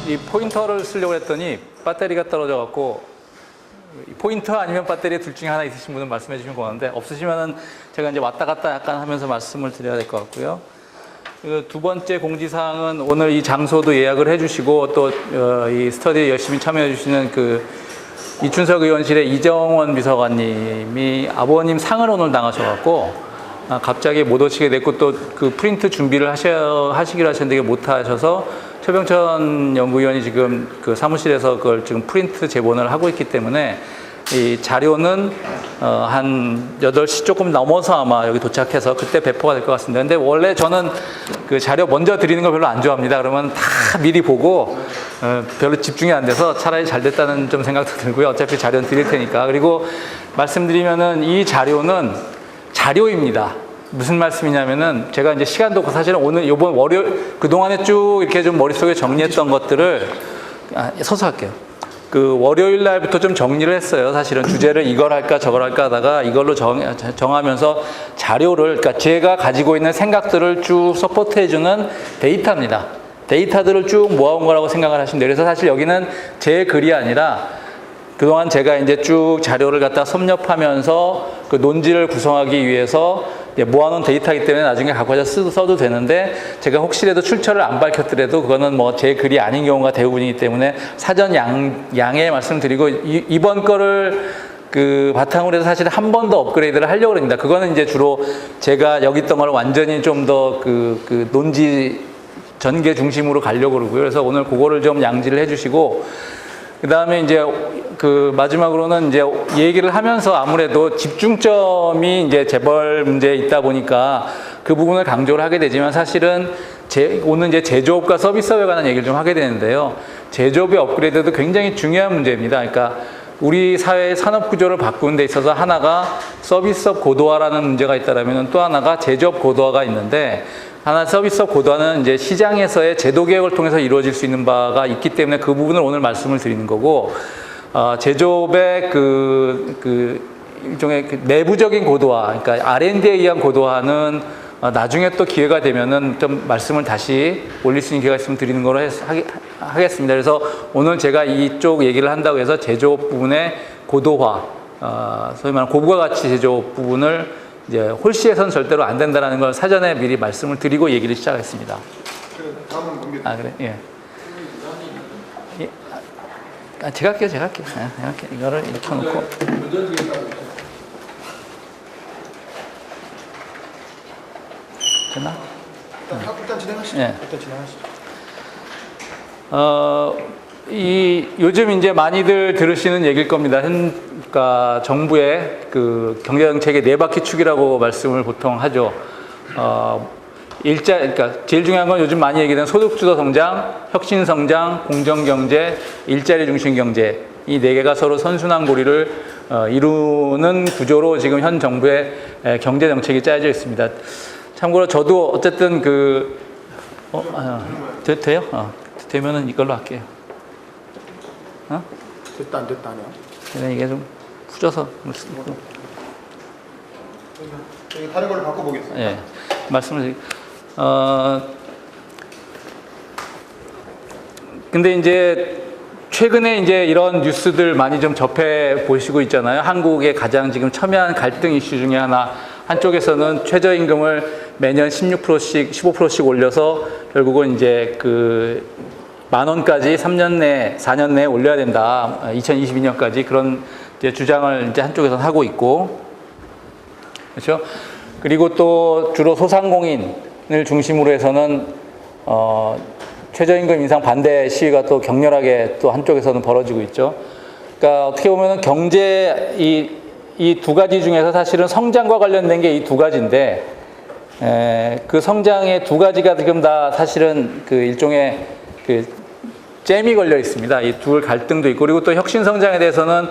이 포인터를 쓰려고 했더니 배터리가 떨어져 갖고 포인터 아니면 배터리 둘 중에 하나 있으신 분은 말씀해 주시면 고맙는데 없으시면은 제가 이제 왔다 갔다 약간 하면서 말씀을 드려야 될 것 같고요. 두 번째 공지사항은 오늘 이 장소도 예약을 해주시고 또 이 스터디에 열심히 참여해 주시는 그 이춘석 의원실의 이정원 비서관님이 아버님 상을 오늘 당하셔갖고 갑자기 못 오시게 됐고 또 그 프린트 준비를 하시기로 하셨는데 못 하셔서 최병천 연구위원이 지금 그 사무실에서 그걸 지금 프린트 제본을 하고 있기 때문에 이 자료는 한 8시 조금 넘어서 아마 여기 도착해서 그때 배포가 될 것 같습니다. 근데 원래 저는 그 자료 먼저 드리는 거 별로 안 좋아합니다. 그러면 다 미리 보고 별로 집중이 안 돼서 차라리 잘 됐다는 좀 생각도 들고요. 어차피 자료는 드릴 테니까. 그리고 말씀드리면은 이 자료는 자료입니다. 무슨 말씀이냐면은 제가 이제 시간도 없고 사실은 오늘 이번 월요일 그동안에 쭉 이렇게 좀 머릿속에 정리했던 것들을 서서 할게요. 그 월요일 날부터 좀 정리를 했어요. 사실은 주제를 이걸 할까 저걸 할까 하다가 이걸로 정하면서 자료를, 그러니까 제가 가지고 있는 생각들을 쭉 서포트해주는 데이터입니다. 데이터들을 쭉 모아온 거라고 생각을 하시면 돼요. 그래서 사실 여기는 제 글이 아니라 그동안 제가 이제 쭉 자료를 갖다 섭렵하면서 그 논지를 구성하기 위해서 모아놓은 데이터이기 때문에 나중에 갖고 와서 써도 되는데 제가 혹시라도 출처를 안 밝혔더라도 그거는 뭐 제 글이 아닌 경우가 대부분이기 때문에 사전 양해 말씀드리고 이번 거를 그 바탕으로 해서 사실 한 번 더 업그레이드를 하려고 합니다. 그거는 이제 주로 제가 여기 있던 걸 완전히 좀 더 그 논지 전개 중심으로 가려고 그러고요. 그래서 오늘 그거를 좀 양지를 해주시고 그 다음에 이제 그 마지막으로는 이제 얘기를 하면서 아무래도 집중점이 이제 재벌 문제에 있다 보니까 그 부분을 강조를 하게 되지만 사실은 오늘 이제 제조업과 서비스업에 관한 얘기를 좀 하게 되는데요. 제조업의 업그레이드도 굉장히 중요한 문제입니다. 그러니까 우리 사회의 산업 구조를 바꾸는 데 있어서 하나가 서비스업 고도화라는 문제가 있다라면 또 하나가 제조업 고도화가 있는데 하나 서비스업 고도화는 이제 시장에서의 제도 개혁을 통해서 이루어질 수 있는 바가 있기 때문에 그 부분을 오늘 말씀을 드리는 거고 제조업의 일종의 그 내부적인 고도화, 그러니까 R&D에 의한 고도화는 나중에 또 기회가 되면은 좀 말씀을 다시 올릴 수 있는 기회가 있으면 드리는 걸로 하겠습니다. 그래서 오늘 제가 이쪽 얘기를 한다고 해서 제조업 부분의 고도화, 소위 말하는 고부가 가치 제조업 부분을 이제 홀씨에선 절대로 안 된다라는 걸 사전에 미리 말씀을 드리고 얘기를 시작했습니다. 그래, 예. 제가 할게요. 이거를 이렇게 놓고. 되나? 일단 진행하시죠. 예. 일단 진행하시죠. 요즘 이제 많이들 들으시는 얘기일 겁니다. 그러니까 정부의 그 경제정책의 네 바퀴 축이라고 말씀을 보통 하죠. 그러니까 제일 중요한 건 요즘 많이 얘기되는 소득주도 성장, 혁신 성장, 공정 경제, 일자리 중심 경제, 이 네 개가 서로 선순환 고리를 이루는 구조로 지금 현 정부의 경제 정책이 짜여져 있습니다. 참고로 저도 어쨌든 돼요? 되면은 이걸로 할게요. 됐다 안 됐다 아니야? 그냥 이게 좀 후져서. 저희 다른 걸로 바꿔보겠습니다. 예, 말씀을 근데 이제 최근에 이제 이런 뉴스들 많이 좀 접해 보시고 있잖아요. 한국의 가장 지금 첨예한 갈등 이슈 중에 하나, 한쪽에서는 최저임금을 매년 16%씩, 15%씩 올려서 결국은 이제 그 10,000원까지 3년 내, 4년 내에 올려야 된다. 2022년까지 그런 이제 주장을 이제 한쪽에서는 하고 있고, 그렇죠? 그리고 또 주로 소상공인을 중심으로 해서는 최저임금 인상 반대 시위가 또 격렬하게 또 한쪽에서는 벌어지고 있죠. 그러니까 어떻게 보면은 경제 이 두 가지 중에서 사실은 성장과 관련된 게 이 두 가지인데, 그 성장의 두 가지가 지금 다 사실은 그 일종의 그 잼이 걸려 있습니다. 이 둘 갈등도 있고, 그리고 또 혁신 성장에 대해서는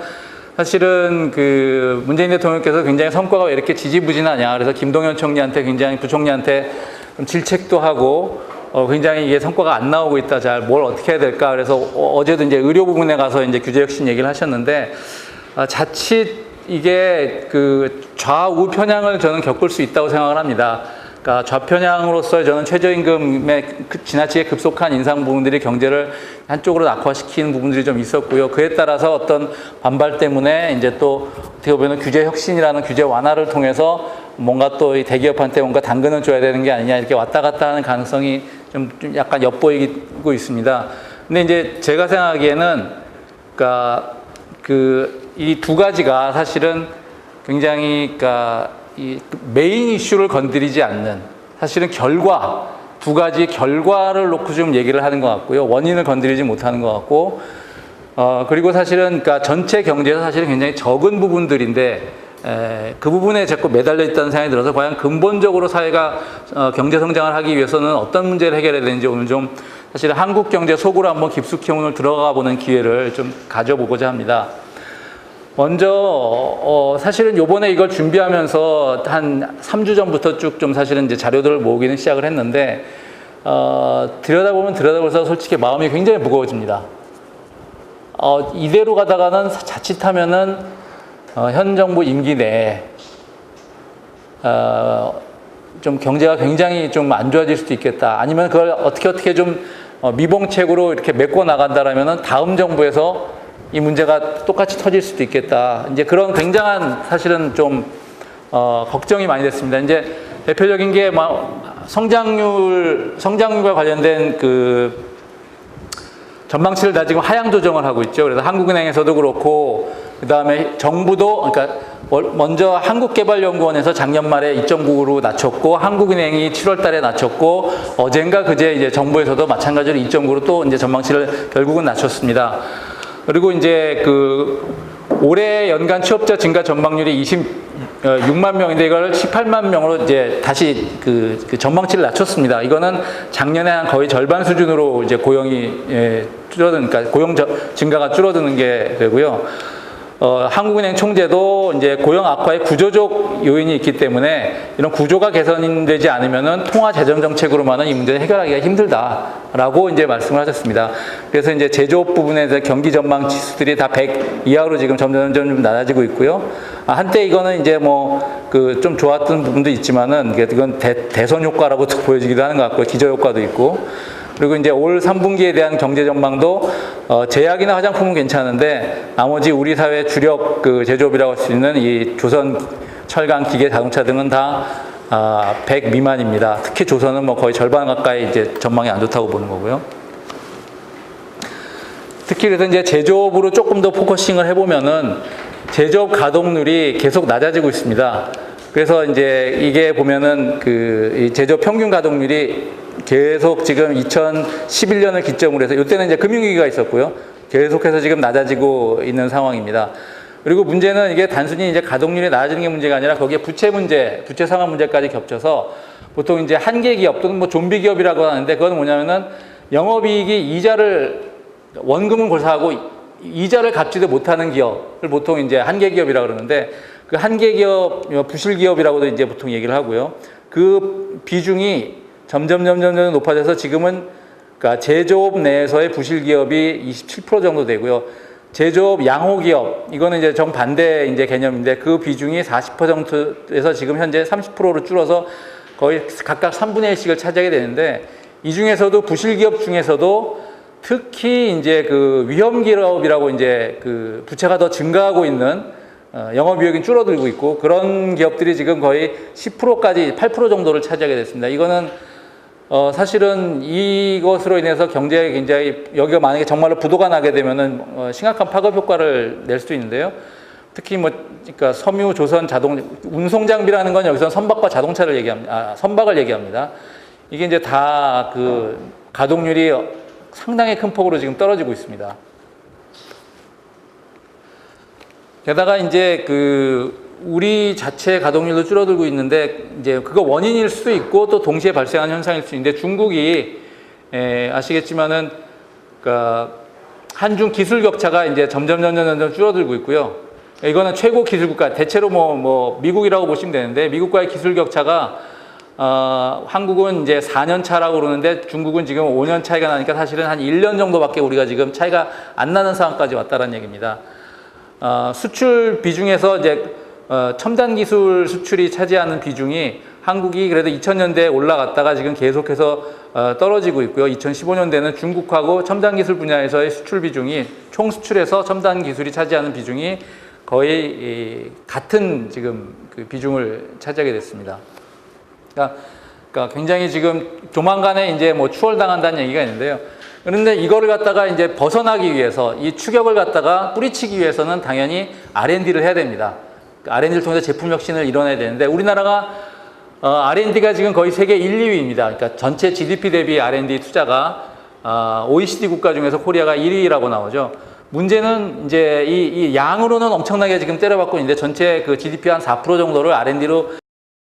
사실은 그 문재인 대통령께서 굉장히 성과가 왜 이렇게 지지부진하냐. 그래서 김동연 총리한테 굉장히 부총리한테 좀 질책도 하고, 굉장히 이게 성과가 안 나오고 있다. 잘 뭘 어떻게 해야 될까. 그래서 어제도 이제 의료 부분에 가서 이제 규제 혁신 얘기를 하셨는데, 자칫 이게 그 좌우 편향을 저는 겪을 수 있다고 생각을 합니다. 그러니까 좌편향으로서 저는 최저임금의 지나치게 급속한 인상 부분들이 경제를 한쪽으로 악화시키는 부분들이 좀 있었고요. 그에 따라서 어떤 반발 때문에 이제 또 어떻게 보면 규제 혁신이라는 규제 완화를 통해서 뭔가 또 이 대기업한테 뭔가 당근을 줘야 되는 게 아니냐 이렇게 왔다 갔다 하는 가능성이 좀 약간 엿보이고 있습니다. 근데 이제 제가 생각하기에는 그러니까 이 두 가지가 사실은 굉장히 그러니까 이 메인 이슈를 건드리지 않는 사실은 두 가지 결과를 놓고 좀 얘기를 하는 것 같고요. 원인을 건드리지 못하는 것 같고, 그리고 사실은 그러니까 전체 경제에서 사실은 굉장히 적은 부분들인데, 그 부분에 자꾸 매달려 있다는 생각이 들어서 과연 근본적으로 사회가 경제 성장을 하기 위해서는 어떤 문제를 해결해야 되는지 오늘 좀 사실 한국 경제 속으로 한번 깊숙이 오늘 들어가 보는 기회를 좀 가져보고자 합니다. 먼저 사실은 요번에 이걸 준비하면서 한 3주 전부터 쭉 좀 사실은 이제 자료들을 모으기는 시작을 했는데 들여다볼수록 솔직히 마음이 굉장히 무거워집니다. 이대로 가다가는 자칫하면은 현 정부 임기 내에 좀 경제가 굉장히 좀 안 좋아질 수도 있겠다. 아니면 그걸 어떻게 좀 미봉책으로 이렇게 메꿔 나간다라면은 다음 정부에서 이 문제가 똑같이 터질 수도 있겠다. 이제 그런 굉장한 사실은 좀 걱정이 많이 됐습니다. 이제 대표적인 게 성장률과 관련된 그 전망치를 다 지금 하향 조정을 하고 있죠. 그래서 한국은행에서도 그렇고 그다음에 정부도 그러니까 먼저 한국개발연구원에서 작년 말에 2.9로 낮췄고 한국은행이 7월 달에 낮췄고 어젠가 그제 이제 정부에서도 마찬가지로 2.9로 또 이제 전망치를 결국은 낮췄습니다. 그리고 이제 올해 연간 취업자 증가 전망률이 26만 명인데 이걸 18만 명으로 이제 다시 그 전망치를 낮췄습니다. 이거는 작년에 한 거의 절반 수준으로 이제 고용이 그러니까 고용 증가가 줄어드는 게 되고요. 한국은행 총재도 이제 고용 악화의 구조적 요인이 있기 때문에 이런 구조가 개선되지 않으면은 통화 재정 정책으로만은 이 문제를 해결하기가 힘들다라고 이제 말씀을 하셨습니다. 그래서 이제 제조업 부분에서 경기 전망 지수들이 다 100 이하로 지금 점점 좀 낮아지고 있고요. 한때 이거는 이제 좀 좋았던 부분도 있지만은 이건 대선 효과라고 보여지기도 하는 것 같고 기저 효과도 있고. 그리고 이제 올 3분기에 대한 경제 전망도 제약이나 화장품은 괜찮은데 나머지 우리 사회 주력 제조업이라고 할 수 있는 이 조선, 철강, 기계, 자동차 등은 다 100 미만입니다. 특히 조선은 거의 절반 가까이 이제 전망이 안 좋다고 보는 거고요. 특히 그래서 이제 제조업으로 조금 더 포커싱을 해보면은 제조업 가동률이 계속 낮아지고 있습니다. 그래서 이제 이게 보면은 이 제조업 평균 가동률이 계속 지금 2011년을 기점으로 해서 이때는 이제 금융위기가 있었고요. 계속해서 지금 낮아지고 있는 상황입니다. 그리고 문제는 이게 단순히 이제 가동률이 낮아지는 게 문제가 아니라 거기에 부채 상환 문제까지 겹쳐서 보통 이제 한계 기업 또는 좀비 기업이라고 하는데 그건 뭐냐면은 영업이익이 원금은 골사하고 이자를 갚지도 못하는 기업을 보통 이제 한계 기업이라고 그러는데 그 한계 기업, 부실 기업이라고도 이제 보통 얘기를 하고요. 그 비중이 점점 높아져서 지금은 그러니까 제조업 내에서의 부실 기업이 27% 정도 되고요. 제조업 양호 기업 이거는 이제 정반대 이제 개념인데 그 비중이 40%에서 지금 현재 30%로 줄어서 거의 각각 3분의 1씩을 차지하게 되는데 이 중에서도 부실 기업 중에서도 특히 이제 위험 기업이라고 이제 부채가 더 증가하고 있는 영업이익이 줄어들고 있고 그런 기업들이 지금 거의 10%까지 8% 정도를 차지하게 됐습니다. 이거는 사실은 이것으로 인해서 경제에 굉장히 여기가 만약에 정말로 부도가 나게 되면은 심각한 파급 효과를 낼 수도 있는데요. 특히 그러니까 섬유, 조선, 운송 장비라는 건 여기서 선박과 자동차를 얘기합니다. 선박을 얘기합니다. 이게 이제 다 가동률이 상당히 큰 폭으로 지금 떨어지고 있습니다. 게다가 이제 우리 자체 가동률도 줄어들고 있는데 이제 그거 원인일 수도 있고 또 동시에 발생하는 현상일 수 있는데 중국이 아시겠지만은 한중 기술 격차가 이제 점점 줄어들고 있고요. 이거는 최고 기술 국가 대체로 미국이라고 보시면 되는데 미국과의 기술 격차가 한국은 이제 4년 차라고 그러는데 중국은 지금 5년 차이가 나니까 사실은 한 1년 정도밖에 우리가 지금 차이가 안 나는 상황까지 왔다는 얘기입니다. 수출 비중에서 이제 첨단 기술 수출이 차지하는 비중이 한국이 그래도 2000년대에 올라갔다가 지금 계속해서 떨어지고 있고요. 2015년대는 중국하고 첨단 기술 분야에서의 수출 비중이 총 수출에서 첨단 기술이 차지하는 비중이 거의 같은 지금 그 비중을 차지하게 됐습니다. 그러니까 굉장히 지금 조만간에 이제 뭐 추월당한다는 얘기가 있는데요. 그런데 이거를 갖다가 이제 벗어나기 위해서 이 추격을 갖다가 뿌리치기 위해서는 당연히 R&D를 해야 됩니다. R&D를 통해서 제품 혁신을 이뤄내야 되는데 우리나라가 R&D가 지금 거의 세계 1, 2위입니다. 그러니까 전체 GDP 대비 R&D 투자가 OECD 국가 중에서 코리아가 1위라고 나오죠. 문제는 이제 이 양으로는 엄청나게 지금 때려박고 있는데 전체 그 GDP 한 4% 정도를 R&D로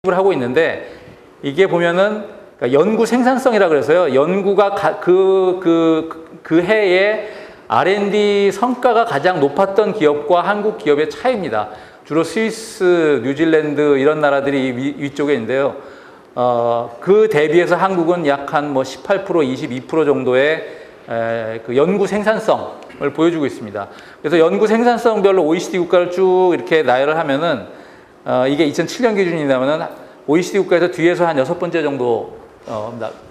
하고 있는데 이게 보면은 그러니까 연구 생산성이라 그래서요. 연구가 그 해에 R&D 성과가 가장 높았던 기업과 한국 기업의 차이입니다. 주로 스위스, 뉴질랜드 이런 나라들이 위쪽에 있는데요. 그 대비해서 한국은 약 한 뭐 18%, 22% 정도의 그 연구 생산성을 보여주고 있습니다. 그래서 연구 생산성별로 OECD 국가를 쭉 이렇게 나열을 하면은 이게 2007년 기준이라면은 OECD 국가에서 뒤에서 한 6번째 정도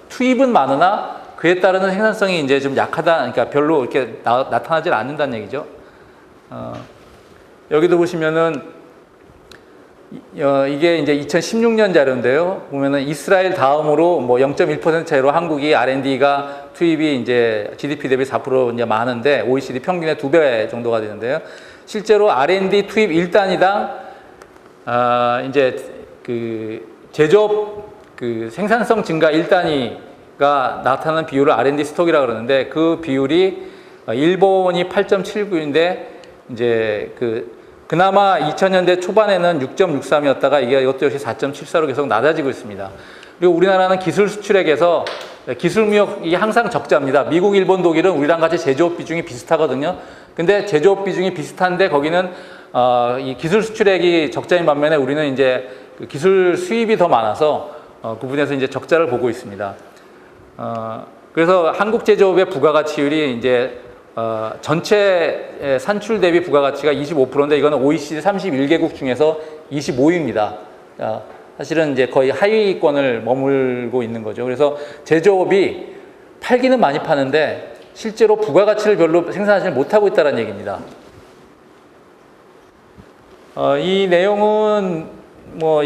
투입은 많으나 그에 따르는 생산성이 이제 좀 약하다. 그러니까 별로 이렇게 나타나질 않는다는 얘기죠. 여기도 보시면은 이게 이제 2016년 자료인데요. 보면은 이스라엘 다음으로 뭐 0.1% 차이로 한국이 R&D가 투입이 이제 GDP 대비 4% 이제 많은데 OECD 평균의 2배 정도가 되는데요. 실제로 R&D 투입 1단위당 이제 그 제조업 그 생산성 증가 1단위가 나타나는 비율을 R&D 스톡이라고 그러는데 그 비율이 일본이 8.79인데 이제 그나마 2000년대 초반에는 6.63이었다가 이것도 역시 4.74로 계속 낮아지고 있습니다. 그리고 우리나라는 기술 수출액에서 기술 무역이 항상 적자입니다. 미국, 일본, 독일은 우리랑 같이 제조업 비중이 비슷하거든요. 근데 제조업 비중이 비슷한데 거기는 이 기술 수출액이 적자인 반면에 우리는 이제 기술 수입이 더 많아서 그 부분에서 이제 적자를 보고 있습니다. 그래서 한국 제조업의 부가가치율이 이제 전체 산출 대비 부가가치가 25%인데 이거는 OECD 31개국 중에서 25위입니다. 사실은 이제 거의 하위권을 머물고 있는 거죠. 그래서 제조업이 팔기는 많이 파는데 실제로 부가가치를 별로 생산하지 못하고 있다는 얘기입니다. 이 내용은 뭐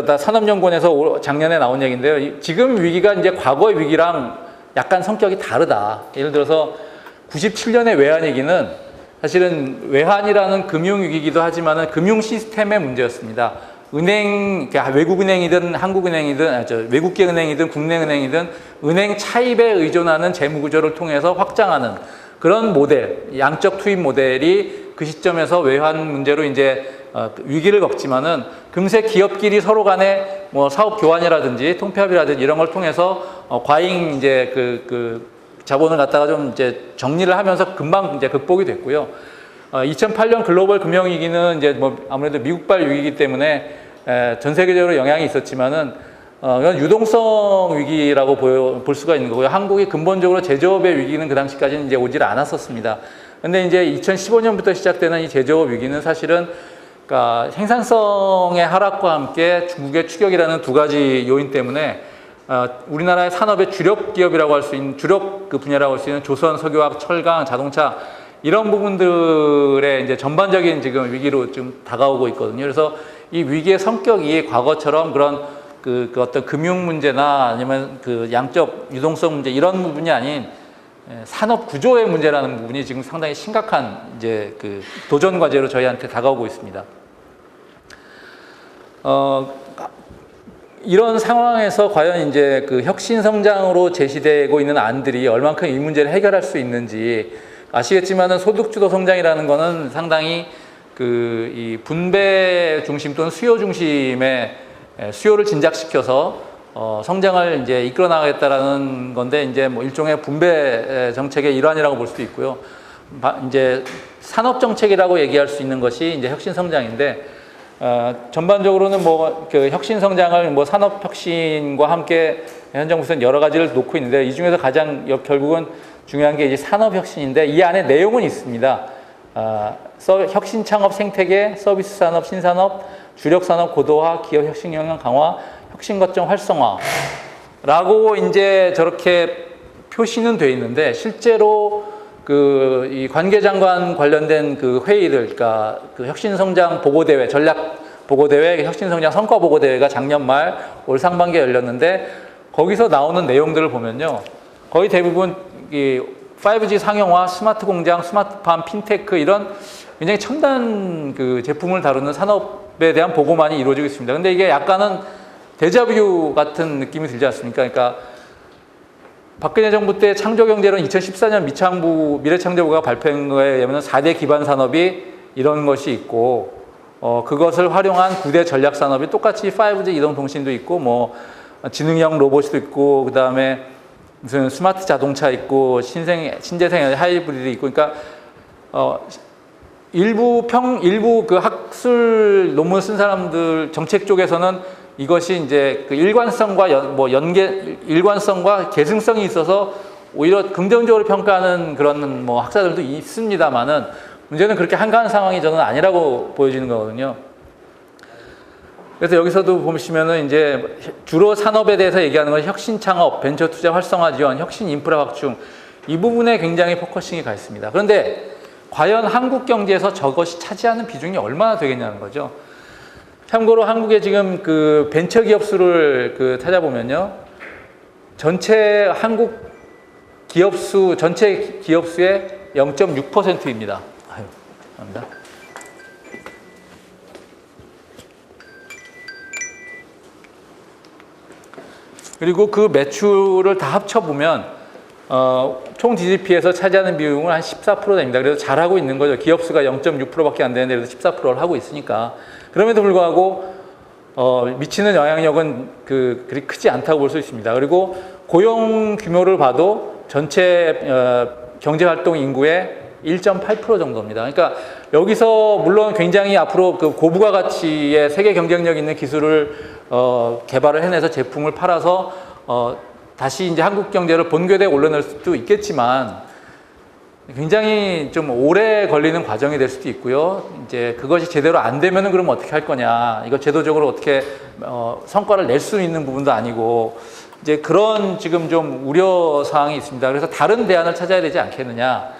다 산업연구원에서 작년에 나온 얘기인데요. 지금 위기가 이제 과거의 위기랑 약간 성격이 다르다. 예를 들어서 97년의 외환위기는 사실은 외환이라는 금융위기이기도 하지만은 금융 시스템의 문제였습니다. 은행, 외국은행이든 한국은행이든, 외국계 은행이든 국내은행이든 은행 차입에 의존하는 재무구조를 통해서 확장하는 그런 모델, 양적 투입 모델이 그 시점에서 외환 문제로 이제 위기를 겪지만은 금세 기업끼리 서로 간에 뭐 사업 교환이라든지 통폐합이라든지 이런 걸 통해서 과잉 이제 자본을 갖다가 좀 이제 정리를 하면서 금방 이제 극복이 됐고요. 2008년 글로벌 금융위기는 이제 뭐 아무래도 미국발 위기이기 때문에 전 세계적으로 영향이 있었지만은 이건 유동성 위기라고 볼 수가 있는 거고요. 한국이 근본적으로 제조업의 위기는 그 당시까지는 이제 오질 않았었습니다. 근데 이제 2015년부터 시작되는 이 제조업 위기는 사실은 그러니까 생산성의 하락과 함께 중국의 추격이라는 두 가지 요인 때문에 우리나라의 산업의 주력 기업이라고 할 수 있는 주력 그 분야라고 할 수 있는 조선, 석유화학, 철강, 자동차 이런 부분들의 이제 전반적인 지금 위기로 좀 다가오고 있거든요. 그래서 이 위기의 성격이 과거처럼 그런 그 어떤 금융 문제나 아니면 그 양적 유동성 문제 이런 부분이 아닌 산업 구조의 문제라는 부분이 지금 상당히 심각한 이제 그 도전 과제로 저희한테 다가오고 있습니다. 이런 상황에서 과연 이제 그 혁신 성장으로 제시되고 있는 안들이 얼만큼 이 문제를 해결할 수 있는지 아시겠지만은 소득주도 성장이라는 거는 상당히 이 분배 중심 또는 수요 중심의 수요를 진작시켜서 성장을 이제 이끌어 나가겠다라는 건데 이제 뭐 일종의 분배 정책의 일환이라고 볼 수도 있고요. 이제 산업 정책이라고 얘기할 수 있는 것이 이제 혁신 성장인데 전반적으로는 뭐 그 혁신 성장을 뭐 산업 혁신과 함께 현 정부에서는 여러 가지를 놓고 있는데 이 중에서 가장 결국은 중요한 게 이제 산업 혁신인데 이 안에 내용은 있습니다. 혁신 창업 생태계, 서비스 산업, 신산업, 주력 산업 고도화, 기업 혁신 역량 강화, 혁신 거점 활성화라고 이제 저렇게 표시는 돼 있는데 실제로 이 관계장관 관련된 그 회의들, 그러니까 그 혁신성장 보고대회, 전략 보고대회, 혁신성장 성과 보고대회가 작년 말 올 상반기에 열렸는데 거기서 나오는 내용들을 보면요, 거의 대부분 이 5G 상용화, 스마트 공장, 스마트팜, 핀테크 이런 굉장히 첨단 그 제품을 다루는 산업에 대한 보고만이 이루어지고 있습니다. 근데 이게 약간은 데자뷰 같은 느낌이 들지 않습니까? 그러니까 박근혜 정부 때 창조경제론 2014년 미래창조부가 발표한 거에 의하면 4대 기반 산업이 이런 것이 있고, 그것을 활용한 9대 전략 산업이 똑같이 5G 이동통신도 있고, 뭐 지능형 로봇도 있고, 그 다음에 무슨 스마트 자동차 있고, 신재생 하이브리드 있고, 그러니까 일부 그 학술 논문 쓴 사람들 정책 쪽에서는 이것이 이제 그 일관성과 계승성이 있어서 오히려 긍정적으로 평가하는 그런 뭐 학자들도 있습니다만은 문제는 그렇게 한가한 상황이 저는 아니라고 보여지는 거거든요. 그래서 여기서도 보시면은 이제 주로 산업에 대해서 얘기하는 건 혁신 창업, 벤처 투자 활성화 지원, 혁신 인프라 확충, 이 부분에 굉장히 포커싱이 가 있습니다. 그런데 과연 한국 경제에서 저것이 차지하는 비중이 얼마나 되겠냐는 거죠. 참고로 한국의 지금 그 벤처 기업 수를 그 찾아보면요, 전체 한국 기업 수, 전체 기업 수의 0.6%입니다. 아유, 감사합니다. 그리고 그 매출을 다 합쳐보면 총 GDP에서 차지하는 비용은 한 14% 됩니다. 그래서 잘하고 있는 거죠. 기업 수가 0.6%밖에 안 되는데 그래도 14%를 하고 있으니까. 그럼에도 불구하고 미치는 영향력은 그리 크지 않다고 볼 수 있습니다. 그리고 고용 규모를 봐도 전체 경제활동 인구의 1.8% 정도입니다. 그러니까 여기서 물론 굉장히 앞으로 그 고부가 가치의 세계 경쟁력 있는 기술을 개발을 해내서 제품을 팔아서 다시 이제 한국 경제를 본궤대에 올려낼 수도 있겠지만 굉장히 좀 오래 걸리는 과정이 될 수도 있고요. 이제 그것이 제대로 안 되면은 그럼 어떻게 할 거냐. 이거 제도적으로 어떻게 성과를 낼 수 있는 부분도 아니고 이제 그런 지금 좀 우려 사항이 있습니다. 그래서 다른 대안을 찾아야 되지 않겠느냐.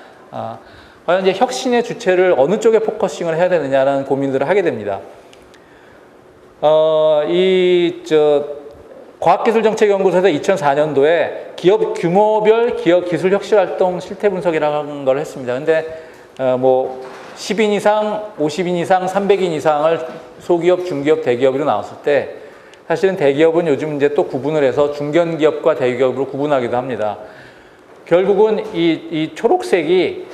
과연 이제 혁신의 주체를 어느 쪽에 포커싱을 해야 되느냐라는 고민들을 하게 됩니다. 과학기술정책연구소에서 2004년도에 기업 규모별 기업 기술 혁신 활동 실태 분석이라는 걸 했습니다. 근데 뭐 10인 이상, 50인 이상, 300인 이상을 소기업, 중기업, 대기업으로 나왔을 때 사실은 대기업은 요즘 이제 또 구분을 해서 중견기업과 대기업으로 구분하기도 합니다. 결국은 이 초록색이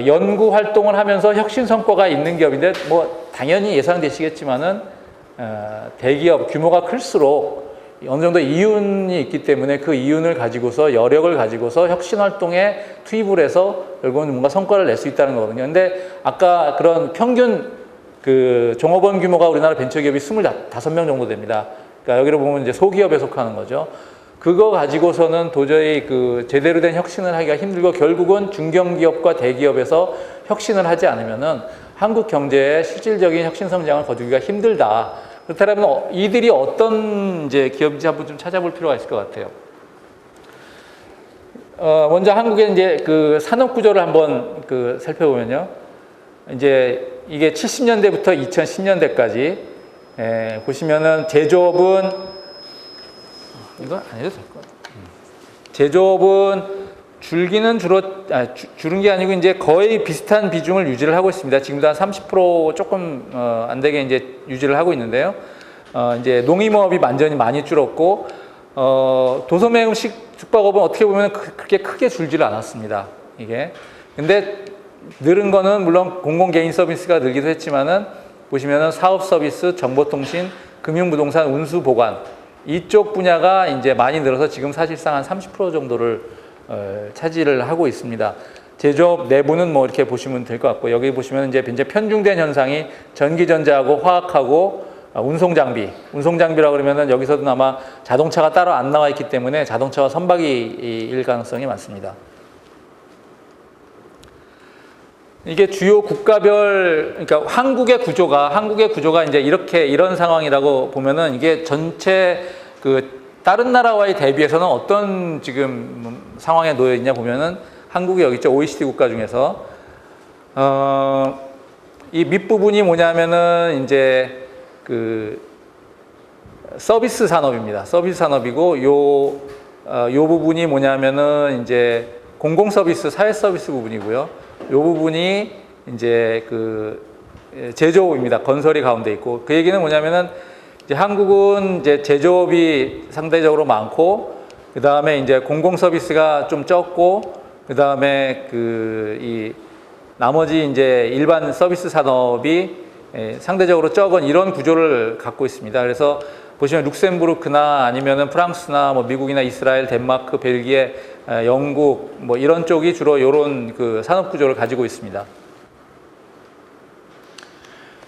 연구 활동을 하면서 혁신 성과가 있는 기업인데 뭐 당연히 예상되시겠지만은 대기업 규모가 클수록 어느 정도 이윤이 있기 때문에 그 이윤을 가지고서 여력을 가지고서 혁신 활동에 투입을 해서 결국은 뭔가 성과를 낼 수 있다는 거거든요. 근데 아까 그런 평균 그 종업원 규모가 우리나라 벤처기업이 25명 정도 됩니다. 그러니까 여기를 보면 이제 소기업에 속하는 거죠. 그거 가지고서는 도저히 그 제대로 된 혁신을 하기가 힘들고 결국은 중견기업과 대기업에서 혁신을 하지 않으면은 한국 경제의 실질적인 혁신 성장을 거두기가 힘들다. 그렇다면 이들이 어떤 이제 기업인지 한번 좀 찾아볼 필요가 있을 것 같아요. 먼저 한국의 이제 그 산업 구조를 한번 그 살펴보면요. 이제 이게 70년대부터 2010년대까지 보시면은 제조업은 이거 안 해도 될 것 같아요. 제조업은 줄기는 줄은 게 아니고 이제 거의 비슷한 비중을 유지를 하고 있습니다. 지금도 한 30% 조금 안 되게 이제 유지를 하고 있는데요. 이제 농림업이 완전히 많이 줄었고 도소매 음식 숙박업은 어떻게 보면 그렇게 크게 줄지를 않았습니다. 이게 근데 늘은 거는 물론 공공 개인 서비스가 늘기도 했지만은 보시면은 사업 서비스, 정보통신, 금융부동산, 운수 보관 이쪽 분야가 이제 많이 늘어서 지금 사실상 한 30% 정도를 차지를 하고 있습니다. 제조업 내부는 뭐 이렇게 보시면 될 것 같고 여기 보시면 이제 편중된 현상이 전기전자하고 화학하고 운송장비라고 그러면은 여기서도 아마 자동차가 따로 안 나와 있기 때문에 자동차와 선박이일 가능성이 많습니다. 이게 주요 국가별, 그러니까 한국의 구조가 이제 이런 상황이라고 보면은 이게 전체 그 다른 나라와의 대비해서는 어떤 지금 상황에 놓여 있냐 보면은 한국이 여기 있죠. OECD 국가 중에서 이 밑부분이 뭐냐면은 이제 그 서비스 산업입니다. 서비스 산업이고 요 부분이 뭐냐면은 이제 공공 서비스, 사회 서비스 부분이고요. 요 부분이 이제 그 제조업입니다. 건설이 가운데 있고 그 얘기는 뭐냐면은 이제 한국은 이제 제조업이 상대적으로 많고 그 다음에 이제 공공 서비스가 좀 적고 그 다음에 이 나머지 이제 일반 서비스 산업이 상대적으로 적은 이런 구조를 갖고 있습니다. 그래서 보시면 룩셈부르크나 아니면은 프랑스나 뭐 미국이나 이스라엘, 덴마크, 벨기에, 영국 뭐 이런 쪽이 주로 이런 그 산업 구조를 가지고 있습니다.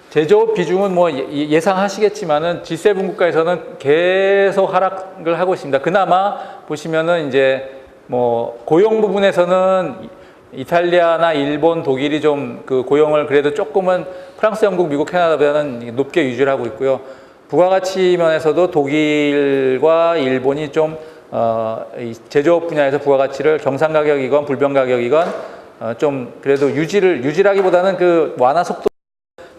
제조업 비중은 뭐 예상하시겠지만은 G7 국가에서는 계속 하락을 하고 있습니다. 그나마 보시면은 이제 뭐 고용 부분에서는 이탈리아나 일본, 독일이 좀 그 고용을 그래도 조금은 프랑스, 영국, 미국, 캐나다보다는 높게 유지를 하고 있고요. 부가가치 면에서도 독일과 일본이 좀 이 제조업 분야에서 부가가치를 경상 가격이건 불변 가격이건 좀 그래도 유지라기보다는 그 완화 속도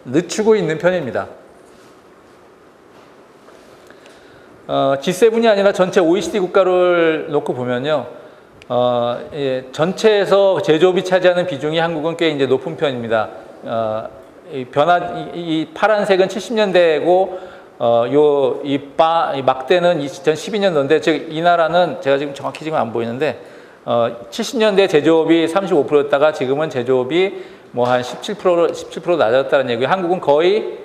늦추고 있는 편입니다. G7이 아니라 전체 OECD 국가를 놓고 보면요, 전체에서 제조업이 차지하는 비중이 한국은 꽤 이제 높은 편입니다. 이 파란색은 70년대고 이 막대는 2012년도인데 즉 이 나라는 제가 지금 정확히 지금 안 보이는데 70년대 제조업이 35%였다가 지금은 제조업이 뭐 한 17% 낮았다는 얘기고요. 한국은 거의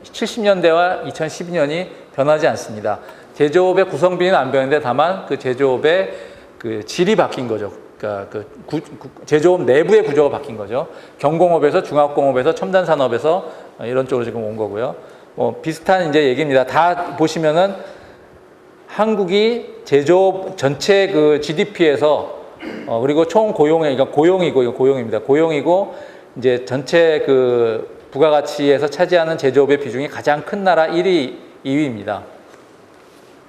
70년대와 2012년이 변하지 않습니다. 제조업의 구성비는 안 변했는데 다만 그 제조업의 그 질이 바뀐 거죠. 그러니까 제조업 내부의 구조가 바뀐 거죠. 경공업에서 중화공업에서 첨단 산업에서 이런 쪽으로 지금 온 거고요. 뭐 비슷한 이제 얘기입니다. 다 보시면은 한국이 제조업 전체 그 GDP에서 그리고 총 고용의 그러니까 고용이고 이거 고용입니다. 고용이고 이제 전체 그 부가가치에서 차지하는 제조업의 비중이 가장 큰 나라 1위, 2위입니다.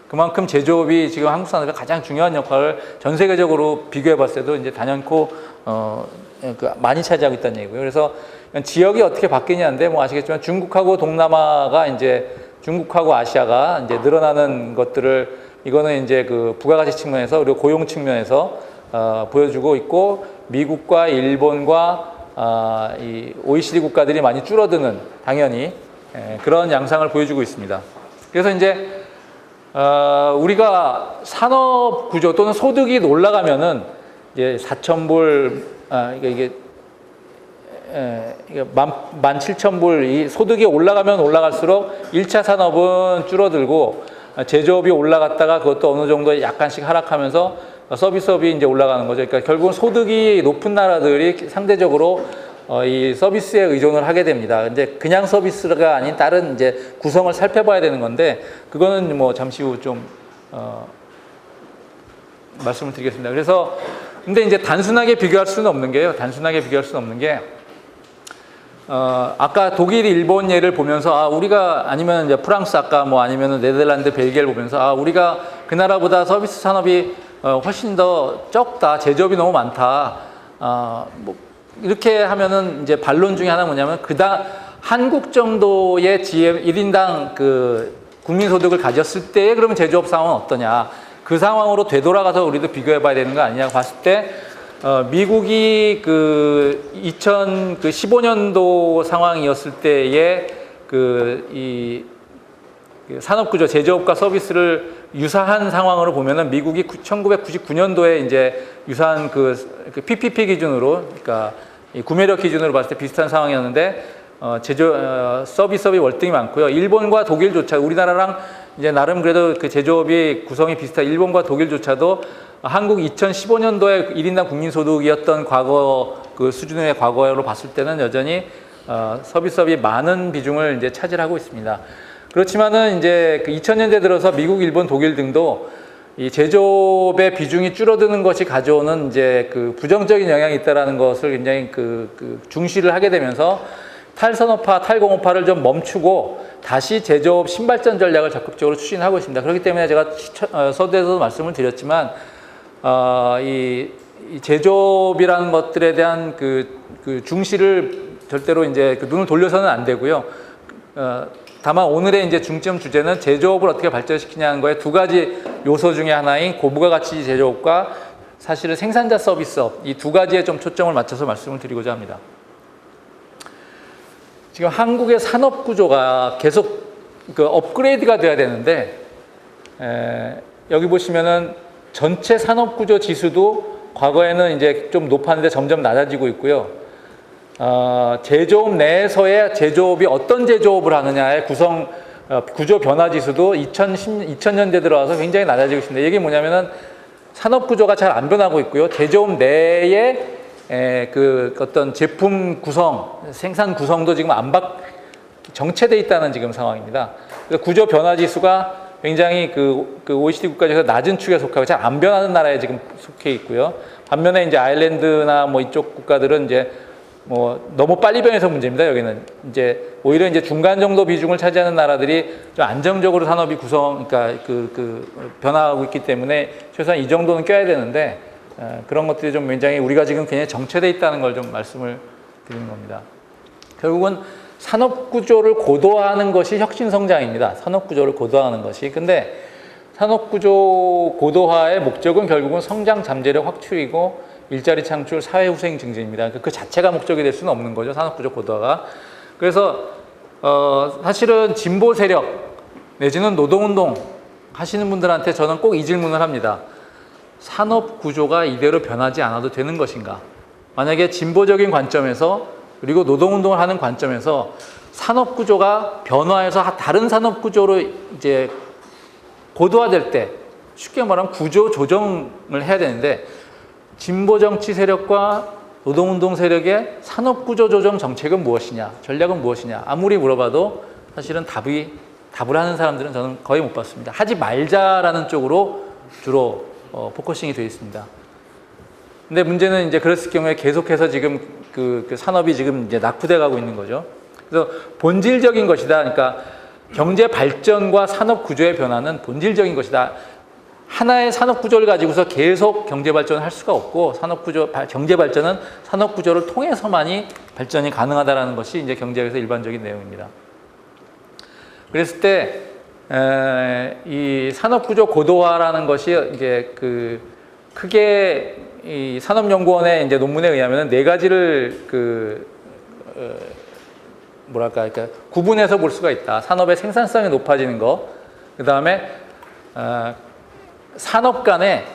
그만큼 제조업이 지금 한국 산업에 가장 중요한 역할을 전 세계적으로 비교해 봤을 때도 이제 단연코 많이 차지하고 있다는 얘기고요. 그래서 지역이 어떻게 바뀌냐인데 뭐 아시겠지만 중국하고 동남아가 이제 중국하고 아시아가 이제 늘어나는 것들을 이거는 이제 그 부가가치 측면에서 그리고 고용 측면에서 보여주고 있고 미국과 일본과 이 OECD 국가들이 많이 줄어드는 당연히 그런 양상을 보여주고 있습니다. 그래서 이제 우리가 산업 구조 또는 소득이 올라가면은 이제 4,000불 이게 17,000불 이 소득이 올라가면 올라갈수록 1차 산업은 줄어들고 제조업이 올라갔다가 그것도 어느 정도 약간씩 하락하면서 서비스업이 이제 올라가는 거죠. 그러니까 결국은 소득이 높은 나라들이 상대적으로 이 서비스에 의존을 하게 됩니다. 이제 그냥 서비스가 아닌 다른 이제 구성을 살펴봐야 되는 건데 그거는 뭐 잠시 후 좀 말씀을 드리겠습니다. 그래서 근데 이제 단순하게 비교할 수는 없는 게요. 단순하게 비교할 수는 없는 게 아까 독일, 일본 예를 보면서 우리가 아니면 이제 프랑스 아까 뭐 아니면 네덜란드, 벨기에를 보면서 우리가 그 나라보다 서비스 산업이 훨씬 더 적다, 제조업이 너무 많다. 뭐 이렇게 하면은 이제 반론 중에 하나 뭐냐면 한국 정도의 GM 1인당 그 국민소득을 가졌을 때에 그러면 제조업 상황은 어떠냐? 그 상황으로 되돌아가서 우리도 비교해봐야 되는 거 아니냐고 봤을 때. 미국이 그 2015년도 상황이었을 때의 이 산업구조, 제조업과 서비스를 유사한 상황으로 보면은 미국이 1999년도에 이제 유사한 그 PPP 기준으로, 그러니까 구매력 기준으로 봤을 때 비슷한 상황이었는데, 서비스업이 월등히 많고요. 일본과 독일조차, 우리나라랑 이제 나름 그래도 그 제조업이 구성이 비슷한 일본과 독일조차도 한국 2015년도에 1인당 국민소득이었던 과거 그 수준의 과거로 봤을 때는 여전히 서비스업이 많은 비중을 이제 차지하고 있습니다. 그렇지만은 이제 그 2000년대 들어서 미국, 일본, 독일 등도 이 제조업의 비중이 줄어드는 것이 가져오는 이제 그 부정적인 영향이 있다라는 것을 굉장히 중시를 하게 되면서 탈산업화, 탈공업화를 좀 멈추고 다시 제조업 신발전 전략을 적극적으로 추진하고 있습니다. 그렇기 때문에 제가 서두에서도 말씀을 드렸지만 이 제조업이라는 것들에 대한 그 중시를 절대로 이제 눈을 돌려서는 안 되고요. 다만 오늘의 이제 중점 주제는 제조업을 어떻게 발전시키냐는 거에 두 가지 요소 중에 하나인 고부가가치 제조업과 사실은 생산자 서비스업, 이 두 가지에 좀 초점을 맞춰서 말씀을 드리고자 합니다. 지금 한국의 산업 구조가 계속 업그레이드가 돼야 되는데, 여기 보시면은 전체 산업 구조 지수도 과거에는 이제 좀 높았는데 점점 낮아지고 있고요. 제조업 내에서의 제조업이 어떤 제조업을 하느냐의 구조 변화 지수도 2000년대 들어와서 굉장히 낮아지고 있습니다. 이게 뭐냐면은 산업 구조가 잘 안 변하고 있고요. 제조업 내에 그 어떤 제품 구성, 생산 구성도 지금 정체돼 있다는 지금 상황입니다. 그래서 구조 변화 지수가 굉장히 그 OECD 국가 중에서 낮은 축에 속하고 잘 안 변하는 나라에 지금 속해 있고요. 반면에 이제 아일랜드나 뭐 이쪽 국가들은 이제 뭐 너무 빨리 변해서 문제입니다. 여기는 이제 오히려 이제 중간 정도 비중을 차지하는 나라들이 좀 안정적으로 산업이 그러니까 변화하고 있기 때문에 최소한 이 정도는 껴야 되는데 그런 것들이 좀 굉장히 우리가 지금 굉장히 정체돼 있다는 걸 좀 말씀을 드리는 겁니다. 결국은 산업 구조를 고도화하는 것이 혁신 성장입니다. 산업 구조를 고도화하는 것이. 근데 산업 구조 고도화의 목적은 결국은 성장 잠재력 확충이고 일자리 창출, 사회 후생 증진입니다. 그 자체가 목적이 될 수는 없는 거죠. 산업 구조 고도화가. 그래서 사실은 진보 세력 내지는 노동운동 하시는 분들한테 저는 꼭 이 질문을 합니다. 산업 구조가 이대로 변하지 않아도 되는 것인가? 만약에 진보적인 관점에서 그리고 노동운동을 하는 관점에서 산업 구조가 변화해서 다른 산업 구조로 이제 고도화될 때 쉽게 말하면 구조 조정을 해야 되는데 진보 정치 세력과 노동운동 세력의 산업 구조 조정 정책은 무엇이냐, 전략은 무엇이냐 아무리 물어봐도 사실은 답을 하는 사람들은 저는 거의 못 봤습니다. 하지 말자라는 쪽으로 주로 포커싱이 되어 있습니다. 근데 문제는 이제 그랬을 경우에 계속해서 지금 그 산업이 지금 이제 낙후돼 가고 있는 거죠. 그래서 본질적인 것이다. 그러니까 경제 발전과 산업 구조의 변화는 본질적인 것이다. 하나의 산업 구조를 가지고서 계속 경제 발전을 할 수가 없고 경제 발전은 산업 구조를 통해서만이 발전이 가능하다라는 것이 이제 경제학에서 일반적인 내용입니다. 그랬을 때 이 산업 구조 고도화라는 것이 이제 크게 이 산업연구원의 이제 논문에 의하면 네 가지를 그러니까 구분해서 볼 수가 있다. 산업의 생산성이 높아지는 거, 그 다음에 산업 간의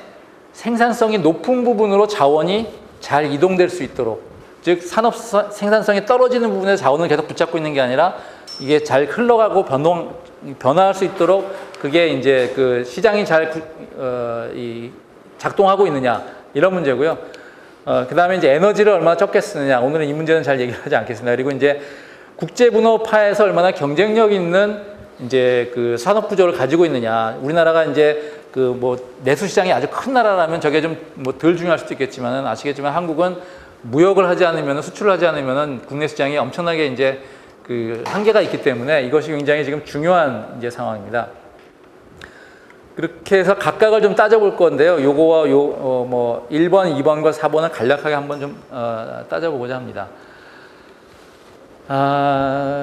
생산성이 높은 부분으로 자원이 잘 이동될 수 있도록, 즉 산업 생산성이 떨어지는 부분에 자원을 계속 붙잡고 있는 게 아니라 이게 잘 흘러가고 변화할 수 있도록 그게 이제 시장이 잘 작동하고 있느냐 이런 문제고요. 그 다음에 이제 에너지를 얼마나 적게 쓰느냐. 오늘은 이 문제는 잘 얘기를 하지 않겠습니다. 그리고 이제 국제분업화에서 얼마나 경쟁력 있는 이제 산업 구조를 가지고 있느냐. 우리나라가 이제 내수 시장이 아주 큰 나라라면 저게 좀 덜 중요할 수도 있겠지만은 아시겠지만 한국은 무역을 하지 않으면 수출을 하지 않으면은 국내 시장이 엄청나게 이제 한계가 있기 때문에 이것이 굉장히 지금 중요한 이제 상황입니다. 그렇게 해서 각각을 좀 따져볼 건데요. 요거와 1번, 2번과 4번을 간략하게 한번 좀 따져보고자 합니다.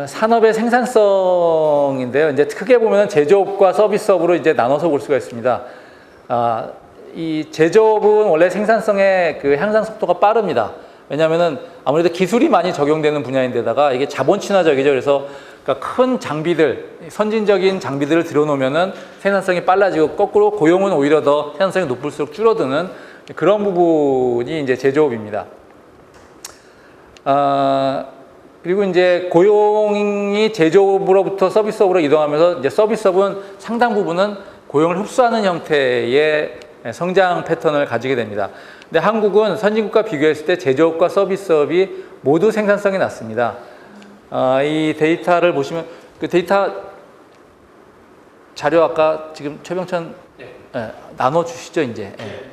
산업의 생산성인데요. 이제 크게 보면 제조업과 서비스업으로 이제 나눠서 볼 수가 있습니다. 이 제조업은 원래 생산성의 향상 속도가 빠릅니다. 왜냐하면은 아무래도 기술이 많이 적용되는 분야인데다가 이게 자본 친화적이죠. 그래서 큰 장비들, 선진적인 장비들을 들여놓으면은 생산성이 빨라지고 거꾸로 고용은 오히려 더 생산성이 높을수록 줄어드는 그런 부분이 이제 제조업입니다. 그리고 이제 고용이 제조업으로부터 서비스업으로 이동하면서 이제 서비스업은 상당 부분은 고용을 흡수하는 형태의 성장 패턴을 가지게 됩니다. 근데 한국은 선진국과 비교했을 때 제조업과 서비스업이 모두 생산성이 낮습니다. 이 데이터를 보시면 데이터 자료 아까 지금 최병천 예, 나눠 주시죠 이제. 예.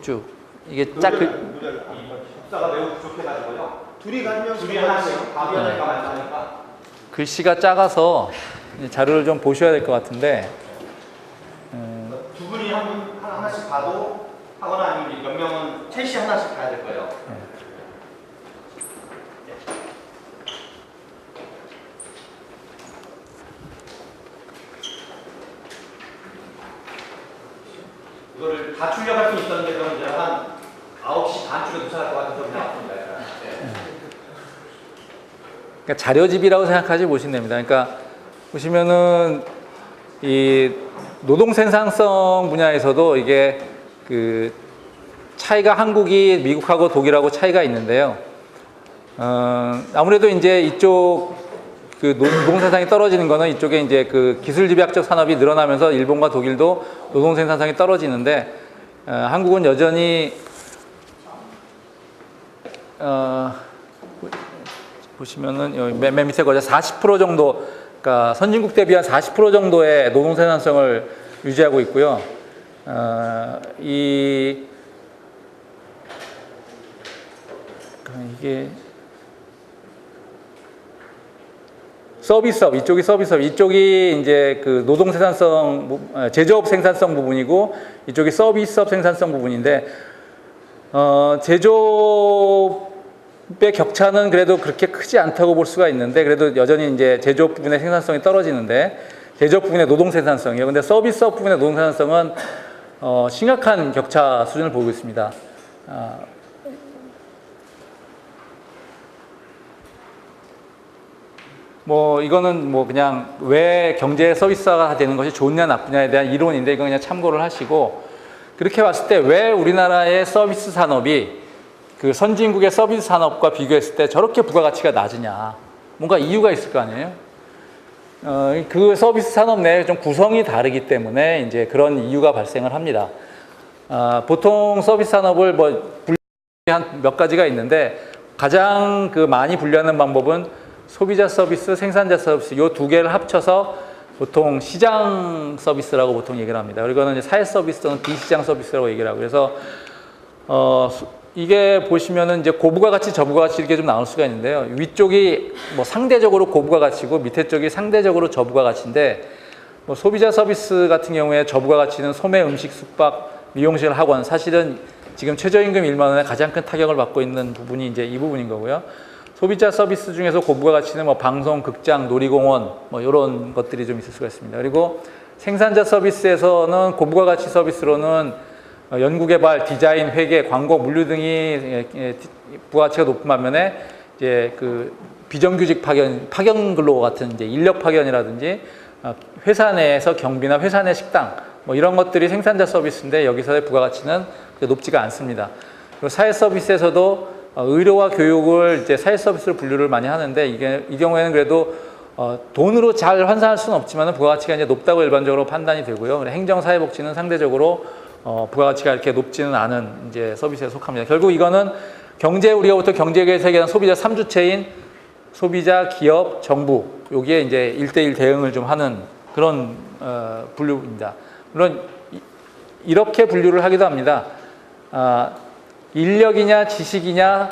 쭉 이게 짝 숫자가 매우 부족해가지고요. 둘이 가면 둘이 하나씩 답이 하나가 많다니까. 글씨가 작아서 이제 자료를 좀 보셔야 될 것 같은데. 두 분이 하나씩 봐도 하거나 아니면 몇 명은 셋이 하나씩 가야 될 거예요. 이거를 다 출력할 수 있었는데 그럼 제가 한 9시 반쯤에 도착할 것 같아서 그냥 왔습니다. 그러니까 자료집이라고 생각하지 보시면 됩니다. 그러니까 보시면은 이 노동 생산성 분야에서도 이게 그 차이가 한국이 미국하고 독일하고 차이가 있는데요. 아무래도 이제 이쪽 그 노동 생산성이 떨어지는 거는 이쪽에 이제 그 기술 집약적 산업이 늘어나면서 일본과 독일도 노동 생산성이 떨어지는데 한국은 여전히 보시면은 여기 맨 밑에 거죠. 40% 정도, 그러니까 선진국 대비 한 40% 정도의 노동 생산성을 유지하고 있고요. 이게 서비스업, 이쪽이 서비스업, 이쪽이 이제 그 노동 생산성, 제조업 생산성 부분이고 이쪽이 서비스업 생산성 부분인데 제조업의 격차는 그래도 그렇게 크지 않다고 볼 수가 있는데 그래도 여전히 이제 제조업 부분의 생산성이 떨어지는데 제조업 부분의 노동 생산성이요. 근데 서비스업 부분의 노동 생산성은 심각한 격차 수준을 보이고 있습니다. 뭐 이거는 뭐 그냥 왜 경제 서비스화가 되는 것이 좋냐 나쁘냐에 대한 이론인데 이건 그냥 참고를 하시고 그렇게 봤을 때 왜 우리나라의 서비스 산업이 그 선진국의 서비스 산업과 비교했을 때 저렇게 부가가치가 낮으냐 뭔가 이유가 있을 거 아니에요? 그 서비스 산업 내에 좀 구성이 다르기 때문에 이제 그런 이유가 발생을 합니다. 보통 서비스 산업을 뭐 한 몇 가지가 있는데 가장 그 많이 분류하는 방법은 소비자 서비스, 생산자 서비스 이 두 개를 합쳐서 보통 시장 서비스라고 보통 얘기를 합니다. 그리고는 사회 서비스 또는 비시장 서비스라고 얘기를 하고 그래서 이게 보시면은 이제 고부가가치, 저부가가치 이렇게 좀 나올 수가 있는데요. 위쪽이 뭐 상대적으로 고부가가치고 밑에 쪽이 상대적으로 저부가가치인데 뭐 소비자 서비스 같은 경우에 저부가가치는 소매, 음식, 숙박, 미용실, 학원 사실은 지금 최저임금 1만 원에 가장 큰 타격을 받고 있는 부분이 이제 이 부분인 거고요. 소비자 서비스 중에서 고부가가치는 뭐 방송, 극장, 놀이공원 뭐 이런 것들이 좀 있을 수가 있습니다. 그리고 생산자 서비스에서는 고부가가치 서비스로는 연구개발, 디자인, 회계, 광고, 물류 등이 부가가치가 높은 반면에 이제 그 비정규직 파견 근로 같은 이제 인력 파견이라든지 회사 내에서 경비나 회사 내 식당 뭐 이런 것들이 생산자 서비스인데 여기서의 부가가치는 높지가 않습니다. 그리고 사회 서비스에서도 의료와 교육을 이제 사회 서비스로 분류를 많이 하는데 이 경우에는 그래도 돈으로 잘 환산할 수는 없지만 부가가치가 이제 높다고 일반적으로 판단이 되고요. 행정 사회복지는 상대적으로 부가가치가 이렇게 높지는 않은 이제 서비스에 속합니다. 결국 이거는 우리가 보통 경제계에서 얘기하는 소비자 3주체인 소비자, 기업, 정부 여기에 이제 1대1 대응을 좀 하는 그런 분류입니다. 물론 이렇게 분류를 하기도 합니다. 인력이냐 지식이냐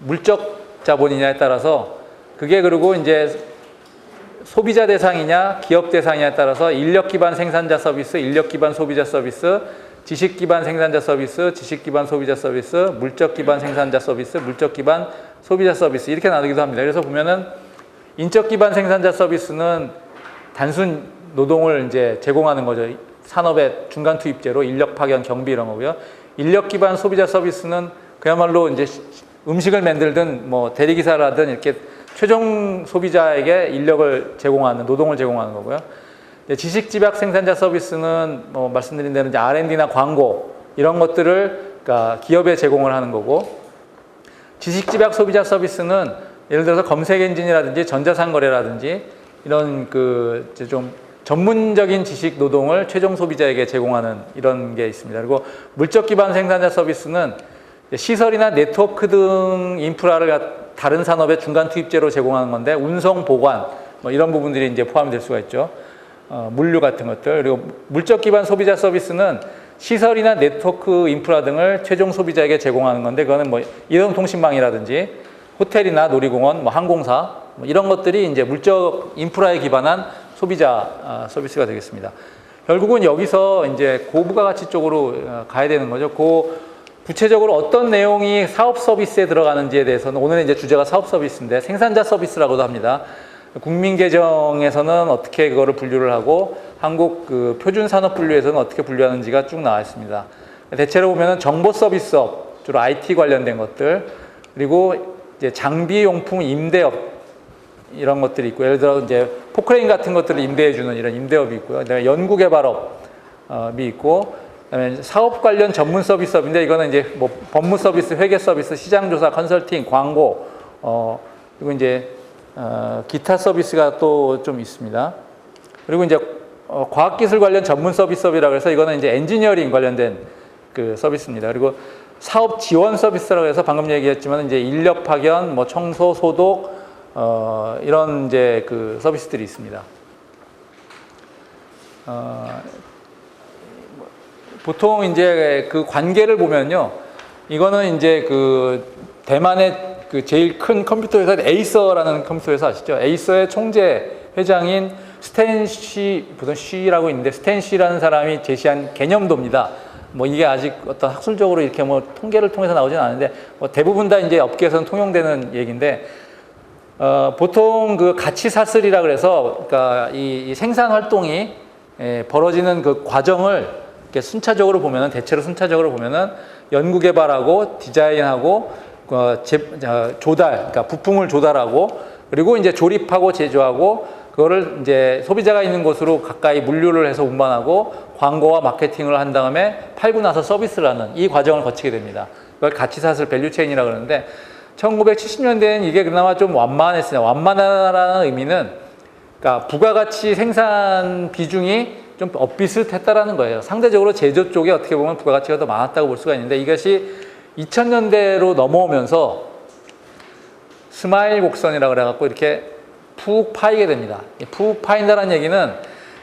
물적 자본이냐에 따라서 그게 그리고 이제 소비자 대상이냐 기업 대상이냐에 따라서 인력 기반 생산자 서비스, 인력 기반 소비자 서비스, 지식 기반 생산자 서비스, 지식 기반 소비자 서비스, 물적 기반 생산자 서비스, 물적 기반 소비자 서비스 이렇게 나누기도 합니다. 그래서 보면은 인적 기반 생산자 서비스는 단순 노동을 이제 제공하는 거죠. 산업의 중간 투입제로 인력 파견, 경비 이런 거고요. 인력 기반 소비자 서비스는 그야말로 이제 음식을 만들든 뭐 대리기사라든 이렇게 최종 소비자에게 인력을 제공하는, 노동을 제공하는 거고요. 지식 집약 생산자 서비스는 뭐 말씀드린 대로 이제 R&D나 광고 이런 것들을 그러니까 기업에 제공을 하는 거고, 지식 집약 소비자 서비스는 예를 들어서 검색 엔진이라든지 전자상거래라든지 이런 그 좀 전문적인 지식 노동을 최종 소비자에게 제공하는 이런 게 있습니다. 그리고 물적 기반 생산자 서비스는 시설이나 네트워크 등 인프라를 다른 산업의 중간 투입제로 제공하는 건데 운송, 보관 뭐 이런 부분들이 이제 포함이 될 수가 있죠. 물류 같은 것들, 그리고 물적 기반 소비자 서비스는 시설이나 네트워크 인프라 등을 최종 소비자에게 제공하는 건데, 그거는 뭐 이동통신망이라든지 호텔이나 놀이공원, 뭐 항공사, 뭐 이런 것들이 이제 물적 인프라에 기반한 소비자 서비스가 되겠습니다. 결국은 여기서 이제 고부가가치 쪽으로 가야 되는 거죠. 구체적으로 어떤 내용이 사업 서비스에 들어가는지에 대해서는, 오늘은 이제 주제가 사업 서비스인데 생산자 서비스라고도 합니다. 국민계정에서는 어떻게 그거를 분류를 하고 한국 그 표준산업 분류에서는 어떻게 분류하는지가 쭉 나와 있습니다. 대체로 보면은 정보 서비스업, 주로 IT 관련된 것들, 그리고 이제 장비용품 임대업 이런 것들이 있고, 예를 들어 이제 포크레인 같은 것들을 임대해주는 이런 임대업이 있고요. 그다음에 연구개발업이 있고, 그다음에 사업 관련 전문 서비스업인데, 이거는 이제 뭐 법무 서비스, 회계 서비스, 시장조사, 컨설팅, 광고, 그리고 이제 기타 서비스가 또 좀 있습니다. 그리고 이제 과학기술 관련 전문 서비스업이라고 해서 이거는 이제 엔지니어링 관련된 그 서비스입니다. 그리고 사업 지원 서비스라고 해서 방금 얘기했지만 이제 인력 파견, 뭐 청소, 소독, 이런 이제 그 서비스들이 있습니다. 보통 이제 그 관계를 보면요, 이거는 이제 그 대만의 그 제일 큰 컴퓨터 회사 에이서라는 컴퓨터 회사 아시죠? 에이서의 총재 회장인 스탠 쉬라고 있는데, 스탠 쉬라는 사람이 제시한 개념도입니다. 뭐 이게 아직 어떤 학술적으로 이렇게 뭐 통계를 통해서 나오진 않은데, 뭐 대부분 다 이제 업계에서는 통용되는 얘기인데, 보통 그 가치 사슬이라 그래서, 그러니까 이 생산 활동이 벌어지는 그 과정을 이렇게 순차적으로 보면은, 대체로 순차적으로 보면은 연구 개발하고 디자인하고 조달, 그러니까 부품을 조달하고, 그리고 이제 조립하고 제조하고, 그거를 이제 소비자가 있는 곳으로 가까이 물류를 해서 운반하고, 광고와 마케팅을 한 다음에 팔고 나서 서비스를 하는 이 과정을 거치게 됩니다. 그걸 가치사슬 밸류체인이라고 그러는데, 1970년대에는 이게 그나마 좀 완만했어요. 완만하다는 의미는, 그러니까 부가가치 생산 비중이 좀 비슷했다라는 거예요. 상대적으로 제조 쪽에 어떻게 보면 부가가치가 더 많았다고 볼 수가 있는데, 이것이 2000년대로 넘어오면서 스마일 곡선이라고 그래갖고 이렇게 푹 파이게 됩니다. 푹 파인다는 얘기는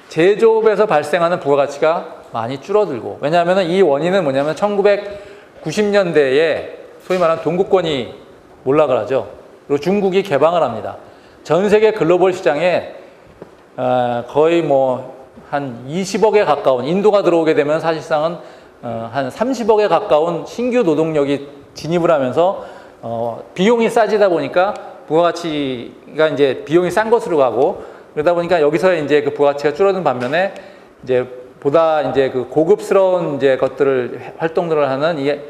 제조업에서 발생하는 부가가치가 많이 줄어들고, 왜냐하면 이 원인은 뭐냐면 1990년대에 소위 말하는 동구권이 몰락을 하죠. 그리고 중국이 개방을 합니다. 전 세계 글로벌 시장에 거의 뭐 한 20억에 가까운, 인도가 들어오게 되면 사실상은 한 30억에 가까운 신규 노동력이 진입을 하면서 비용이 싸지다 보니까 부가가치가 이제 비용이 싼 것으로 가고, 그러다 보니까 여기서 이제 그 부가가치가 줄어든 반면에 이제 보다 이제 그 고급스러운 이제 것들을 활동들을 하는 이게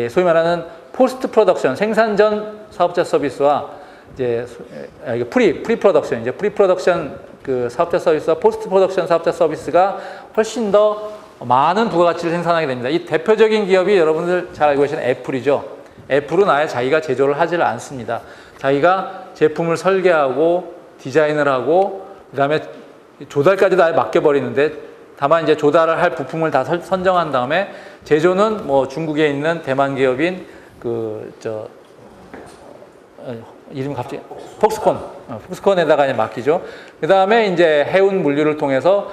소위 말하는 포스트 프로덕션, 생산 전 사업자 서비스와 이제 프리 프로덕션, 이제 프리 프로덕션 그 사업자 서비스와 포스트 프로덕션 사업자 서비스가 훨씬 더 많은 부가가치를 생산하게 됩니다. 이 대표적인 기업이 여러분들 잘 알고 계시는 애플이죠. 애플은 아예 자기가 제조를 하지를 않습니다. 자기가 제품을 설계하고 디자인을 하고 그다음에 조달까지도 아예 맡겨버리는데, 다만 이제 조달을 할 부품을 다 선정한 다음에 제조는 뭐 중국에 있는 대만 기업인 이름 갑자기 폭스콘에다가 이제 맡기죠. 그 다음에 이제 해운 물류를 통해서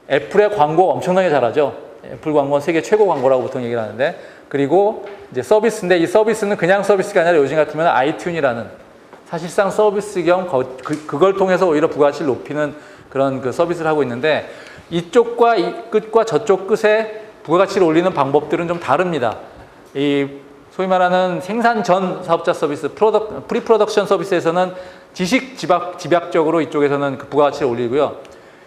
애플의 광고 엄청나게 잘하죠. 애플 광고는 세계 최고 광고라고 보통 얘기를 하는데, 그리고 이제 서비스인데, 이 서비스는 그냥 서비스가 아니라 요즘 같으면 아이튠이라는 사실상 서비스 겸 그걸 통해서 오히려 부가가치를 높이는 그런 그 서비스를 하고 있는데, 이쪽과 이 끝과 저쪽 끝에 부가가치를 올리는 방법들은 좀 다릅니다. 이 소위 말하는 생산 전 사업자 서비스, 프리 프로덕션 서비스에서는 지식 집약적으로 이쪽에서는 그 부가가치를 올리고요.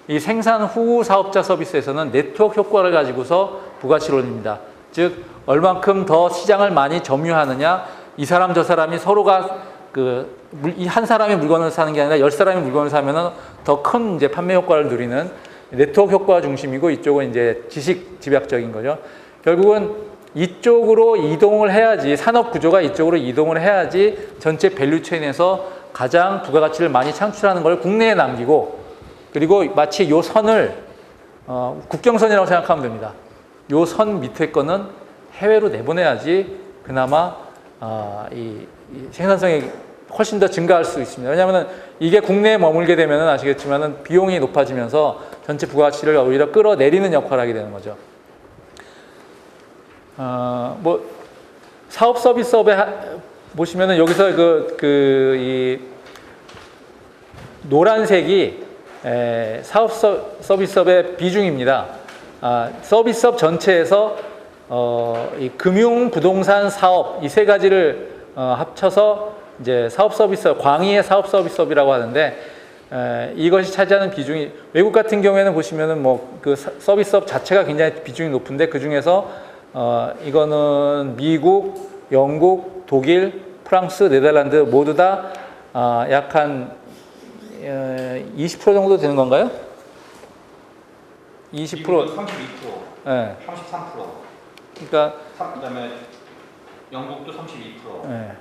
이 생산 후 사업자 서비스에서는 네트워크 효과를 가지고서 부가가치를 올립니다. 즉, 얼만큼 더 시장을 많이 점유하느냐, 이 사람 저 사람이 서로가 이 한 사람이 물건을 사는 게 아니라 10사람이 물건을 사면은 더 큰 이제 판매 효과를 누리는 네트워크 효과 중심이고, 이쪽은 이제 지식 집약적인 거죠. 결국은 이쪽으로 이동을 해야지, 산업 구조가 이쪽으로 이동을 해야지 전체 밸류체인에서 가장 부가가치를 많이 창출하는 걸 국내에 남기고, 그리고 마치 요 선을 국경선이라고 생각하면 됩니다. 요 선 밑에 거는 해외로 내보내야지 그나마 이 생산성이 훨씬 더 증가할 수 있습니다. 왜냐하면 이게 국내에 머물게 되면 아시겠지만 비용이 높아지면서 전체 부가가치를 오히려 끌어내리는 역할을 하게 되는 거죠. 뭐 사업 서비스업에 보시면은 여기서 이 노란색이 사업 서비스업의 비중입니다. 서비스업 전체에서 이 금융, 부동산, 사업 이 세 가지를 합쳐서 이제 사업 서비스업, 광의의 사업 서비스업이라고 하는데 이것이 차지하는 비중이 외국 같은 경우에는 보시면은 뭐 그 서비스업 자체가 굉장히 비중이 높은데 그 중에서 이거는 미국, 영국, 독일, 프랑스, 네덜란드 모두 다 약 한 20% 정도 되는 건가요? 20%. 32%, 네. 33%. 그러니까 그다음에 영국도 32%. 네.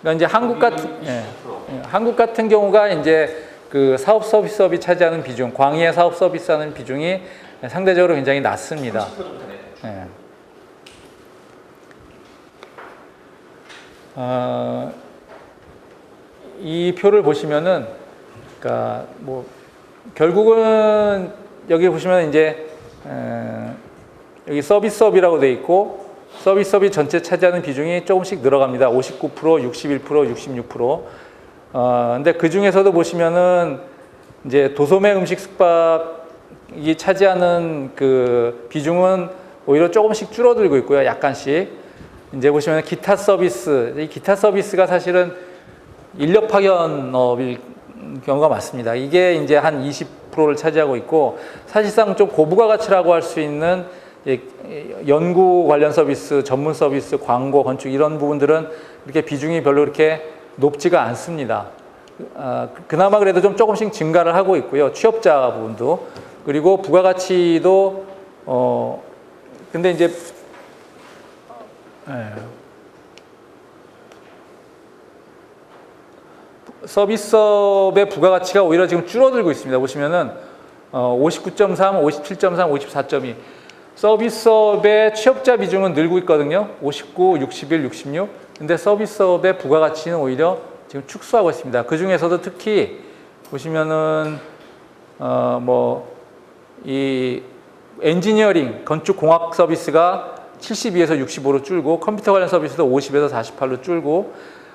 그러니까 이제 한국 같은 경우가 이제 그 사업 서비스업이 차지하는 비중, 광의의 사업 서비스하는 비중이 상대적으로 굉장히 낮습니다. 30% 정도 되네. 이 표를 보시면은, 그러니까 뭐 결국은 여기 보시면 이제 여기 서비스업이라고 돼 있고 서비스업이 전체 차지하는 비중이 조금씩 늘어갑니다. 59%, 61%, 66%. 근데 그 중에서도 보시면은 이제 도소매 음식 숙박이 차지하는 그 비중은 오히려 조금씩 줄어들고 있고요. 약간씩. 이제 보시면 기타 서비스, 이 기타 서비스가 사실은 인력 파견업일 경우가 많습니다. 이게 이제 한 20%를 차지하고 있고 사실상 좀 고부가 가치라고 할 수 있는 연구 관련 서비스, 전문 서비스, 광고, 건축 이런 부분들은 이렇게 비중이 별로 그렇게 높지가 않습니다. 그나마 그래도 좀 조금씩 증가를 하고 있고요. 취업자 부분도. 그리고 부가가치도 근데 이제 서비스업의 부가가치가 오히려 지금 줄어들고 있습니다. 보시면은 59.3, 57.3, 54.2 서비스업의 취업자 비중은 늘고 있거든요. 59, 61, 66. 근데 서비스업의 부가가치는 오히려 지금 축소하고 있습니다. 그 중에서도 특히 보시면은 뭐 이 엔지니어링, 건축 공학 서비스가 72에서 65로 줄고 컴퓨터 관련 서비스도 50에서 48로 줄고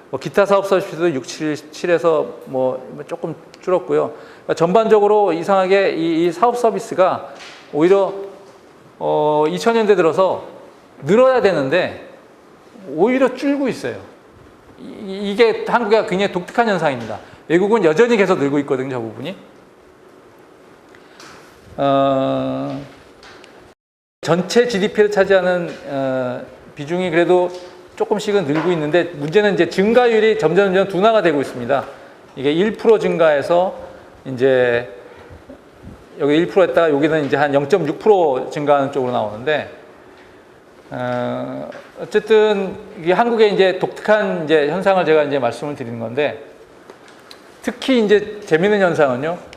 뭐 기타 사업 서비스도 67에서 뭐 조금 줄었고요. 그러니까 전반적으로 이상하게 이 사업 서비스가 오히려 2000년대 들어서 늘어야 되는데 오히려 줄고 있어요. 이게 한국의 굉장히 독특한 현상입니다. 외국은 여전히 계속 늘고 있거든요, 저 부분이. 전체 GDP를 차지하는 비중이 그래도 조금씩은 늘고 있는데 문제는 이제 증가율이 점점 둔화가 되고 있습니다. 이게 1% 증가해서 이제 여기 1% 했다가 여기는 이제 한 0.6% 증가하는 쪽으로 나오는데 어쨌든 이게 한국의 이제 독특한 이제 현상을 제가 이제 말씀을 드리는 건데 특히 이제 재미있는 현상은요.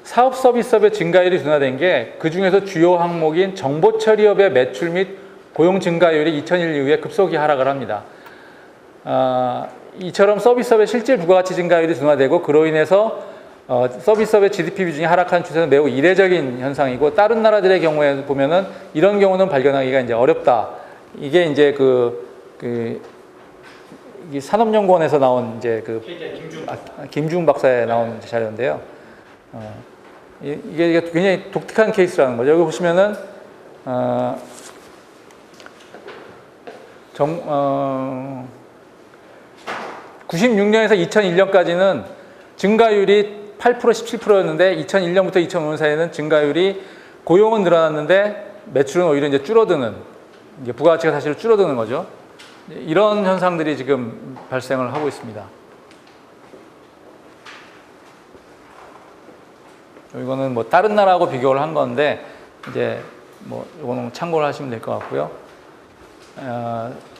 사업 서비스업의 증가율이 둔화된 게 그 중에서 주요 항목인 정보 처리업의 매출 및 고용 증가율이 2001 이후에 급속히 하락을 합니다. 이처럼 서비스업의 실질 부가가치 증가율이 둔화되고 그로 인해서 서비스업의 GDP 비중이 하락하는 추세는 매우 이례적인 현상이고 다른 나라들의 경우에 보면은 이런 경우는 발견하기가 이제 어렵다. 이게 이제 이 산업연구원에서 나온 이제 김중 박사에 나온 자료인데요. 이게 굉장히 독특한 케이스라는 거죠. 여기 보시면은 96년에서 2001년까지는 증가율이 8%, 17%였는데 2001년부터 2005년 사이에는 증가율이 고용은 늘어났는데 매출은 오히려 이제 줄어드는 이게 부가가치가 사실 줄어드는 거죠. 이런 현상들이 지금 발생을 하고 있습니다. 이거는 뭐 다른 나라하고 비교를 한 건데 이제 뭐 이거는 참고를 하시면 될 것 같고요.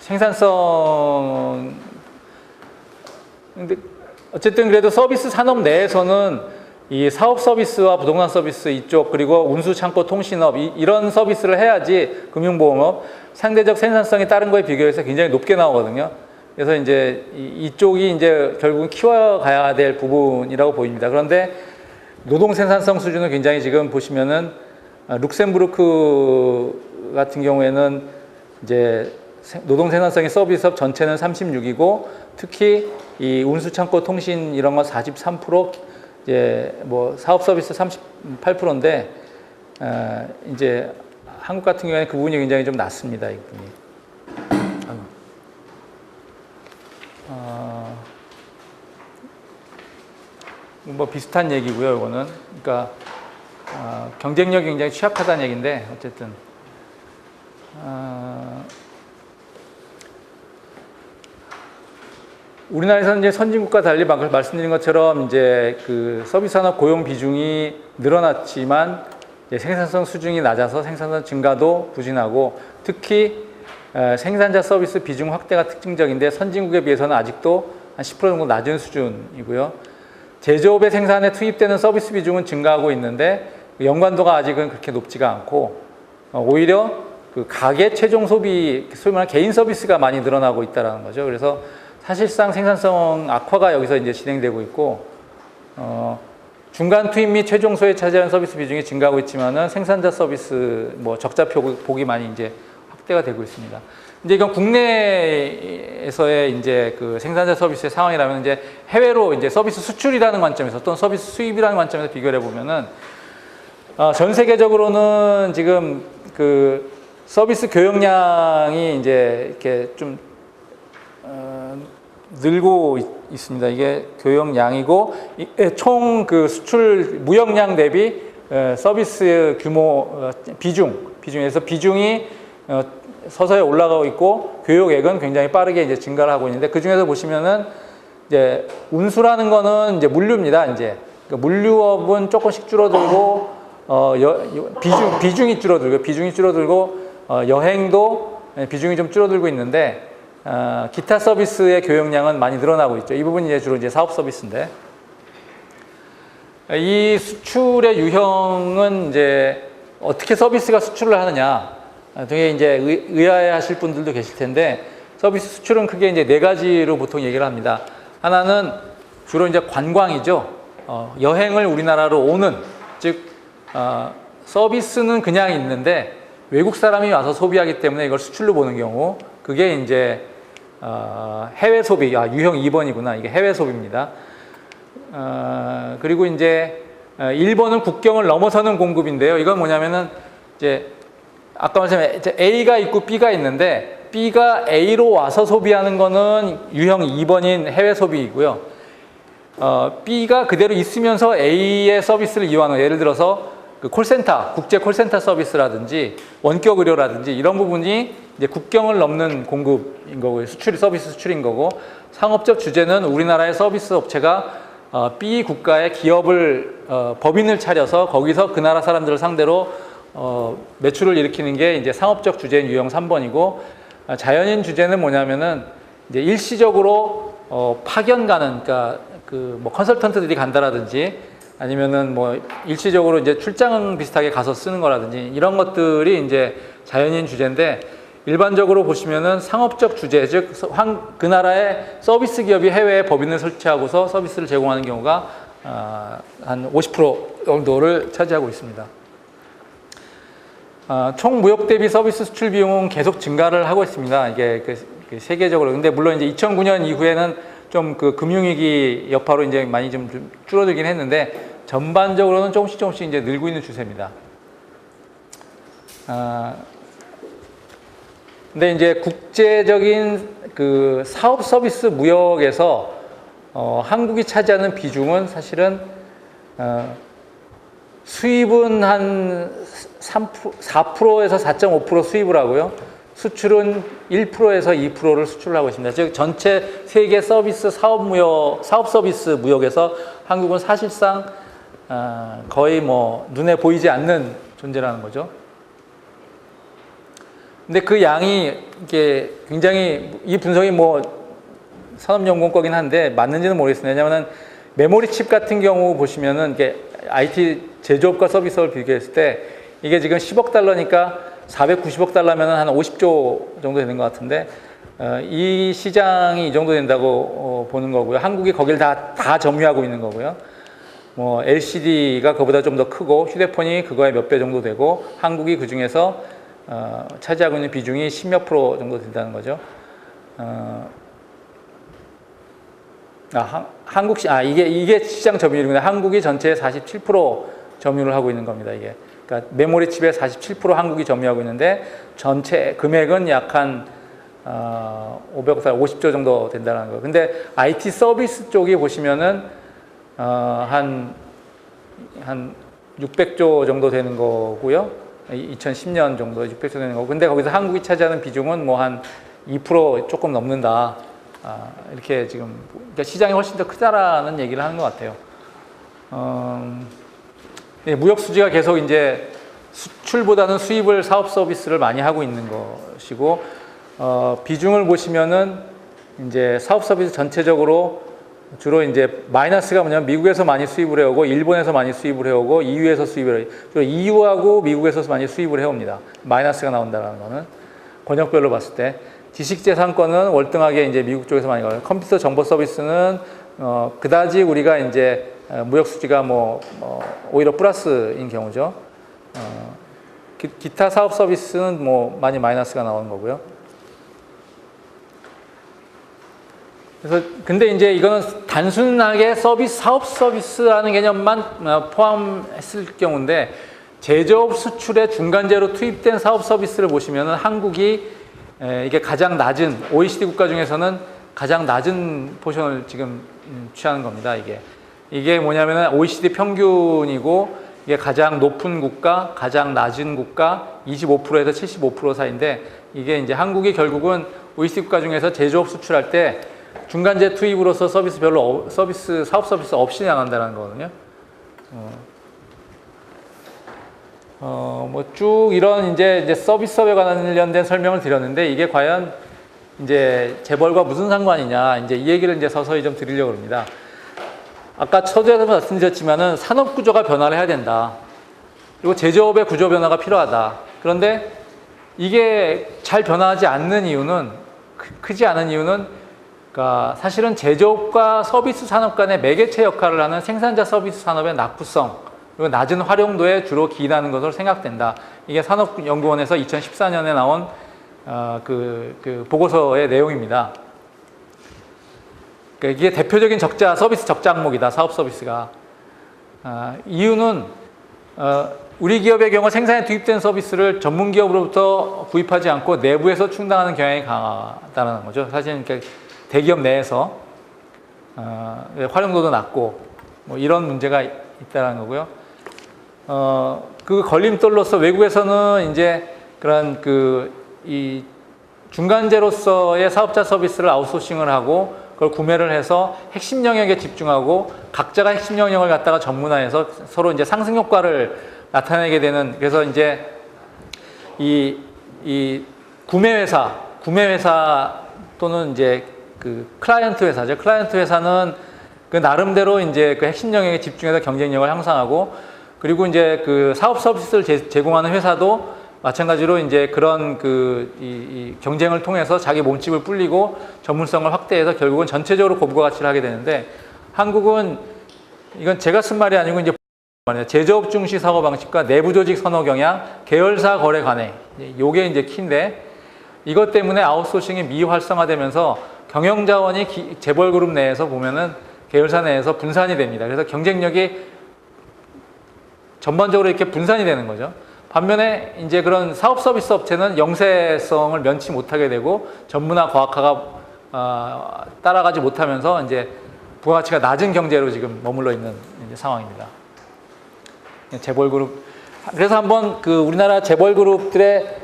생산성 근데 어쨌든 그래도 서비스 산업 내에서는 이 사업 서비스와 부동산 서비스 이쪽 그리고 운수 창고 통신업 이런 서비스를 해야지 금융보험업 상대적 생산성이 다른 거에 비교해서 굉장히 높게 나오거든요. 그래서 이제 이쪽이 이제 결국은 키워가야 될 부분이라고 보입니다. 그런데 노동 생산성 수준은 굉장히 지금 보시면은 룩셈부르크 같은 경우에는 이제 노동 생산성의 서비스업 전체는 36이고 특히 이 운수창고 통신 이런 건 43%, 이제 뭐 사업 서비스 38%인데 이제 한국 같은 경우에는 그 부분이 굉장히 좀 낮습니다. 이 부분이. 뭐 비슷한 얘기고요. 이거는 그러니까 경쟁력이 굉장히 취약하다는 얘기인데 어쨌든 우리나라에서는 이제 선진국과 달리 말씀드린 것처럼 이제 그 서비스 산업 고용 비중이 늘어났지만 이제 생산성 수준이 낮아서 생산성 증가도 부진하고 특히 생산자 서비스 비중 확대가 특징적인데 선진국에 비해서는 아직도 한 10% 정도 낮은 수준이고요. 제조업의 생산에 투입되는 서비스 비중은 증가하고 있는데 연관도가 아직은 그렇게 높지가 않고 오히려 그 가계 최종 소비, 소위 말하는 개인 서비스가 많이 늘어나고 있다는 거죠. 그래서 사실상 생산성 악화가 여기서 이제 진행되고 있고 중간 투입 및 최종 소에 차지하는 서비스 비중이 증가하고 있지만은 생산자 서비스 뭐 적자 폭이 많이 이제 확대가 되고 있습니다. 이제 이건 국내에서의 이제 그 생산자 서비스의 상황이라면 이제 해외로 이제 서비스 수출이라는 관점에서 또는 서비스 수입이라는 관점에서 비교를 해보면은 전 세계적으로는 지금 그 서비스 교역량이 이제 이렇게 좀 늘고 있습니다. 이게 교역량이고 총 그 수출 무역량 대비 서비스 규모 비중에서 비중이 서서히 올라가고 있고 교역액은 굉장히 빠르게 이제 증가를 하고 있는데 그 중에서 보시면은 이제 운수라는 거는 이제 물류입니다. 이제 그러니까 물류업은 조금씩 줄어들고 비중이 줄어들고 여행도 비중이 좀 줄어들고 있는데 기타 서비스의 교역량은 많이 늘어나고 있죠. 이 부분이 이제 주로 이제 사업 서비스인데 이 수출의 유형은 이제 어떻게 서비스가 수출을 하느냐 되게 이제 의아해하실 분들도 계실 텐데 서비스 수출은 크게 이제 네 가지로 보통 얘기를 합니다. 하나는 주로 이제 관광이죠. 여행을 우리나라로 오는 즉 서비스는 그냥 있는데 외국 사람이 와서 소비하기 때문에 이걸 수출로 보는 경우 그게 이제 해외 소비, 유형 2번이구나. 이게 해외 소비입니다. 그리고 이제 1번은 국경을 넘어서는 공급인데요. 이건 뭐냐면은 이제 아까 말씀드린 A가 있고 B가 있는데 B가 A로 와서 소비하는 거는 유형 2번인 해외 소비이고요. B가 그대로 있으면서 A의 서비스를 이용하는 예를 들어서 그 콜센터, 국제 콜센터 서비스라든지 원격 의료라든지 이런 부분이 이제 국경을 넘는 공급인 거고요. 서비스 수출인 거고 상업적 주제는 우리나라의 서비스 업체가 B 국가의 기업을 법인을 차려서 거기서 그 나라 사람들을 상대로 매출을 일으키는 게 이제 상업적 주제인 유형 3번이고 자연인 주제는 뭐냐면은 이제 일시적으로 파견 가는 그러니까 그 뭐 컨설턴트들이 간다라든지 아니면은 뭐 일시적으로 이제 출장 비슷하게 가서 쓰는 거라든지 이런 것들이 이제 자연인 주제인데 일반적으로 보시면은 상업적 주제 즉 그 나라의 서비스 기업이 해외에 법인을 설치하고서 서비스를 제공하는 경우가 한 50% 정도를 차지하고 있습니다. 총 무역 대비 서비스 수출 비용은 계속 증가를 하고 있습니다. 이게 그 세계적으로. 근데 물론 이제 2009년 이후에는 좀 그 금융위기 여파로 이제 많이 좀 줄어들긴 했는데 전반적으로는 조금씩 이제 늘고 있는 추세입니다. 근데 이제 국제적인 그 사업 서비스 무역에서 한국이 차지하는 비중은 사실은 수입은 한 4%에서 4.5% 수입을 하고요. 수출은 1%에서 2%를 수출을 하고 있습니다. 즉 전체 세계 서비스 사업 서비스 무역에서 한국은 사실상 거의 뭐 눈에 보이지 않는 존재라는 거죠. 근데 그 양이 이게 굉장히 이 분석이 뭐 산업연구원 거긴 한데 맞는지는 모르겠습니다. 왜냐하면 메모리 칩 같은 경우 보시면은 이게 IT 제조업과 서비스업을 비교했을 때 이게 지금 10억 달러니까 490억 달러면 한 50조 정도 되는 것 같은데 이 시장이 이 정도 된다고 보는 거고요. 한국이 거길 다 점유하고 있는 거고요. 뭐 LCD가 그보다 좀 더 크고 휴대폰이 그거의 몇 배 정도 되고 한국이 그 중에서 차지하고 있는 비중이 10몇 프로 정도 된다는 거죠. 이게 시장 점유율입니다. 한국이 전체의 47% 점유를 하고 있는 겁니다. 이게 그러니까 메모리 칩의 47% 한국이 점유하고 있는데 전체 금액은 약 한 500억 달 50조 정도 된다는 거예요. 근데 IT 서비스 쪽이 보시면은 한 600조 정도 되는 거고요. 2010년 정도 600조 되는 거고. 근데 거기서 한국이 차지하는 비중은 뭐 한 2% 조금 넘는다. 이렇게 지금 그러니까 시장이 훨씬 더 크다라는 얘기를 하는 것 같아요. 무역 수지가 계속 이제 수출보다는 수입을 사업 서비스를 많이 하고 있는 것이고 비중을 보시면은 이제 사업 서비스 전체적으로 주로 이제 마이너스가 뭐냐면 미국에서 많이 수입을 해오고 일본에서 많이 수입을 해오고 EU에서 수입을 해요. 주로 EU하고 미국에서 많이 수입을 해옵니다. 마이너스가 나온다는 거는 권역별로 봤을 때 지식재산권은 월등하게 이제 미국 쪽에서 많이 가요. 컴퓨터 정보 서비스는 그다지 우리가 이제 무역 수지가 오히려 플러스인 경우죠. 기타 사업 서비스는 뭐 많이 마이너스가 나오는 거고요. 그래서 근데 이제 이거는 단순하게 사업 서비스라는 개념만 포함했을 경우인데 제조업 수출의 중간재로 투입된 사업 서비스를 보시면은 한국이 이게 가장 낮은 OECD 국가 중에서는 가장 낮은 포션을 지금 취하는 겁니다. 이게 뭐냐면은 OECD 평균이고 이게 가장 높은 국가, 가장 낮은 국가 25%에서 75% 사이인데 이게 이제 한국이 결국은 OECD 국가 중에서 제조업 수출할 때 중간재 투입으로서 사업 서비스 없이 나간다는 거거든요. 뭐 쭉 이런 이제 서비스업에 관련된 설명을 드렸는데 이게 과연 이제 재벌과 무슨 상관이냐 이제 이 얘기를 이제 서서히 좀 드리려고 합니다. 아까 서두에서 말씀드렸지만은 산업 구조가 변화를 해야 된다. 그리고 제조업의 구조 변화가 필요하다. 그런데 이게 잘 변화하지 않는 이유는 크지 않은 이유는 그러니까 사실은 제조업과 서비스 산업 간의 매개체 역할을 하는 생산자 서비스 산업의 낙후성 그리고 낮은 활용도에 주로 기인하는 것으로 생각된다. 이게 산업연구원에서 2014년에 나온 그 보고서의 내용입니다. 그러니까 이게 대표적인 서비스 적자 항목이다. 사업 서비스가. 이유는 우리 기업의 경우 생산에 투입된 서비스를 전문 기업으로부터 구입하지 않고 내부에서 충당하는 경향이 강하다는 거죠. 사실 그러니까 대기업 내에서 활용도도 낮고 뭐 이런 문제가 있다는 거고요. 그 걸림돌로서 외국에서는 이제 그런 이 중간재로서의 사업자 서비스를 아웃소싱을 하고 그걸 구매를 해서 핵심 영역에 집중하고 각자가 핵심 영역을 갖다가 전문화해서 서로 이제 상승 효과를 나타내게 되는 그래서 이제 이 구매회사 또는 이제 그 클라이언트 회사죠. 클라이언트 회사는 그 나름대로 이제 그 핵심 영역에 집중해서 경쟁력을 향상하고 그리고 이제 그 사업 서비스를 제공하는 회사도 마찬가지로 이제 그런 이 경쟁을 통해서 자기 몸집을 불리고 전문성을 확대해서 결국은 전체적으로 고부가 가치를 하게 되는데 한국은 이건 제가 쓴 말이 아니고 이제 제조업 중시 사고 방식과 내부 조직 선호 경향, 계열사 거래 관행 요게 이제 키인데 이것 때문에 아웃소싱이 미활성화되면서 경영 자원이 재벌 그룹 내에서 보면은 계열사 내에서 분산이 됩니다. 그래서 경쟁력이 전반적으로 이렇게 분산이 되는 거죠. 반면에 이제 그런 사업 서비스 업체는 영세성을 면치 못하게 되고 전문화 과학화가 따라가지 못하면서 이제 부가가치가 낮은 경제로 지금 머물러 있는 이제 상황입니다. 재벌그룹. 그래서 한번 그 우리나라 재벌그룹들의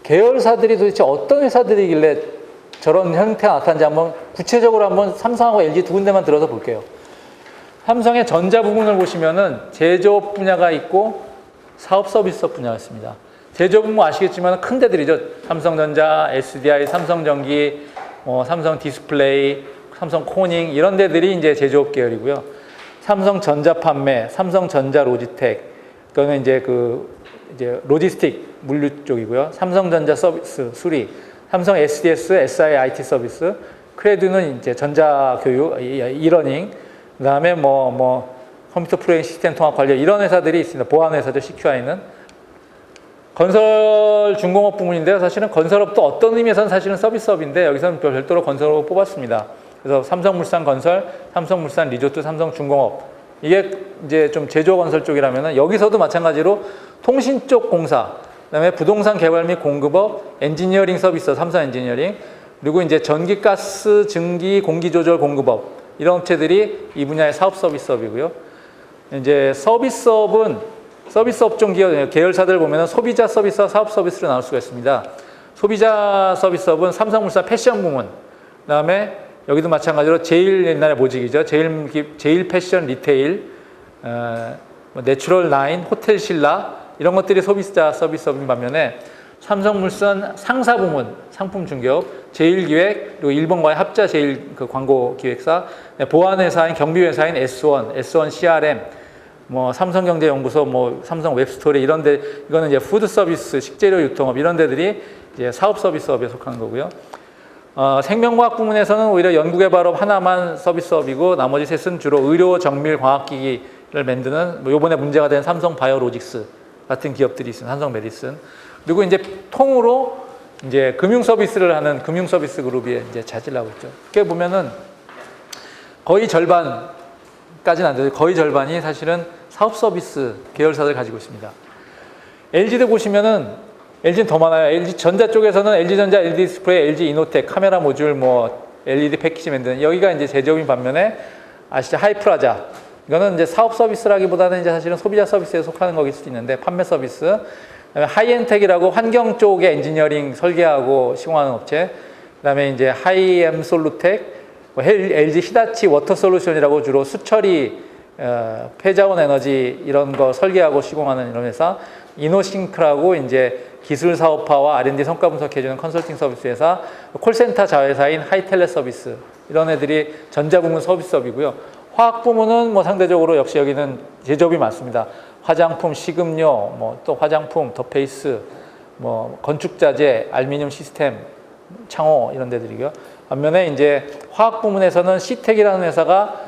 계열사들이 도대체 어떤 회사들이길래 저런 형태가 나타난지 한번 구체적으로 한번 삼성하고 LG 두 군데만 들어서 볼게요. 삼성의 전자 부분을 보시면은 제조업 분야가 있고 사업 서비스업 분야가 있습니다. 제조업은 뭐 아시겠지만 큰 데들이죠. 삼성전자, SDI, 삼성전기, 삼성 디스플레이, 삼성 코닝 이런 데들이 이제 제조업 계열이고요. 삼성전자 판매, 삼성전자 로지텍, 그거는 이제 이제 로지스틱 물류 쪽이고요. 삼성전자 서비스 수리, 삼성 SDS, SI IT 서비스, 크레드는 이제 전자교육, 이러닝, 그다음에 뭐 컴퓨터 프로그래밍 시스템 통합 관련 이런 회사들이 있습니다. 보안 회사죠, CQI는. 건설 중공업 부문인데요. 사실은 건설업도 어떤 의미에서는 사실은 서비스업인데 여기서는 별도로 건설업을 뽑았습니다. 그래서 삼성물산 건설, 삼성물산 리조트, 삼성중공업. 이게 이제 좀 제조 건설 쪽이라면은 여기서도 마찬가지로 통신 쪽 공사, 그다음에 부동산 개발 및 공급업, 엔지니어링 서비스, 삼성 엔지니어링, 그리고 이제 전기, 가스, 증기, 공기 조절 공급업 이런 업체들이 이 분야의 사업 서비스업이고요. 이제 서비스업은 서비스 업종 계열사들 보면은 소비자 서비스와 사업 서비스로 나눌 수가 있습니다. 소비자 서비스업은 삼성물산 패션 부문, 그다음에 여기도 마찬가지로 제일 옛날에 모직이죠. 제일 패션 리테일, 내추럴 라인, 호텔 신라 이런 것들이 소비자 서비스업인 반면에 삼성물산 상사 부문, 상품 중개업, 제일기획, 그리고 일본과의 합자 제일 그 광고 기획사, 보안회사인 경비회사인 S1 CRM, 뭐 삼성경제연구소, 뭐 삼성 웹스토리 이런데 이거는 이제 푸드 서비스, 식재료 유통업 이런 데들이 이제 사업 서비스업에 속하는 거고요. 생명과학 부문에서는 오히려 연구개발업 하나만 서비스업이고 나머지 셋은 주로 의료 정밀 과학기기를 만드는 뭐 이번에 문제가 된 삼성 바이오로직스 같은 기업들이 있습니다. 삼성 메디슨. 그리고 이제 통으로 이제 금융 서비스를 하는 금융 서비스 그룹이 이제 자질하고 있죠. 이렇게 보면은 거의 절반까지는 안 되죠. 거의 절반이 사실은 사업 서비스 계열사를 가지고 있습니다. LG도 보시면은 LG는 더 많아요. LG 전자 쪽에서는 LG전자, LG 디스플레이, LG 이노텍, 카메라 모듈, 뭐 LED 패키지 만드는 여기가 이제 제조업인 반면에 아시죠? 하이프라자. 이거는 이제 사업 서비스라기보다는 이제 사실은 소비자 서비스에 속하는 거일 수도 있는데 판매 서비스. 하이엔텍이라고 환경 쪽에 엔지니어링 설계하고 시공하는 업체. 그다음에 이제 하이엠 솔루텍, LG 히다치 워터 솔루션이라고 주로 수처리, 폐자원 에너지 이런 거 설계하고 시공하는 이런 회사. 이노싱크라고 이제 기술 사업화와 R&D 성과 분석해주는 컨설팅 서비스 회사, 콜센터 자회사인 하이텔레 서비스 이런 애들이 전자부문 서비스업이고요. 화학 부문은 뭐 상대적으로 역시 여기는 제조업이 많습니다. 화장품, 식음료, 뭐 또 화장품, 더 페이스, 뭐 건축자재, 알루미늄 시스템, 창호 이런 데들이고요. 반면에 이제 화학 부문에서는 시텍이라는 회사가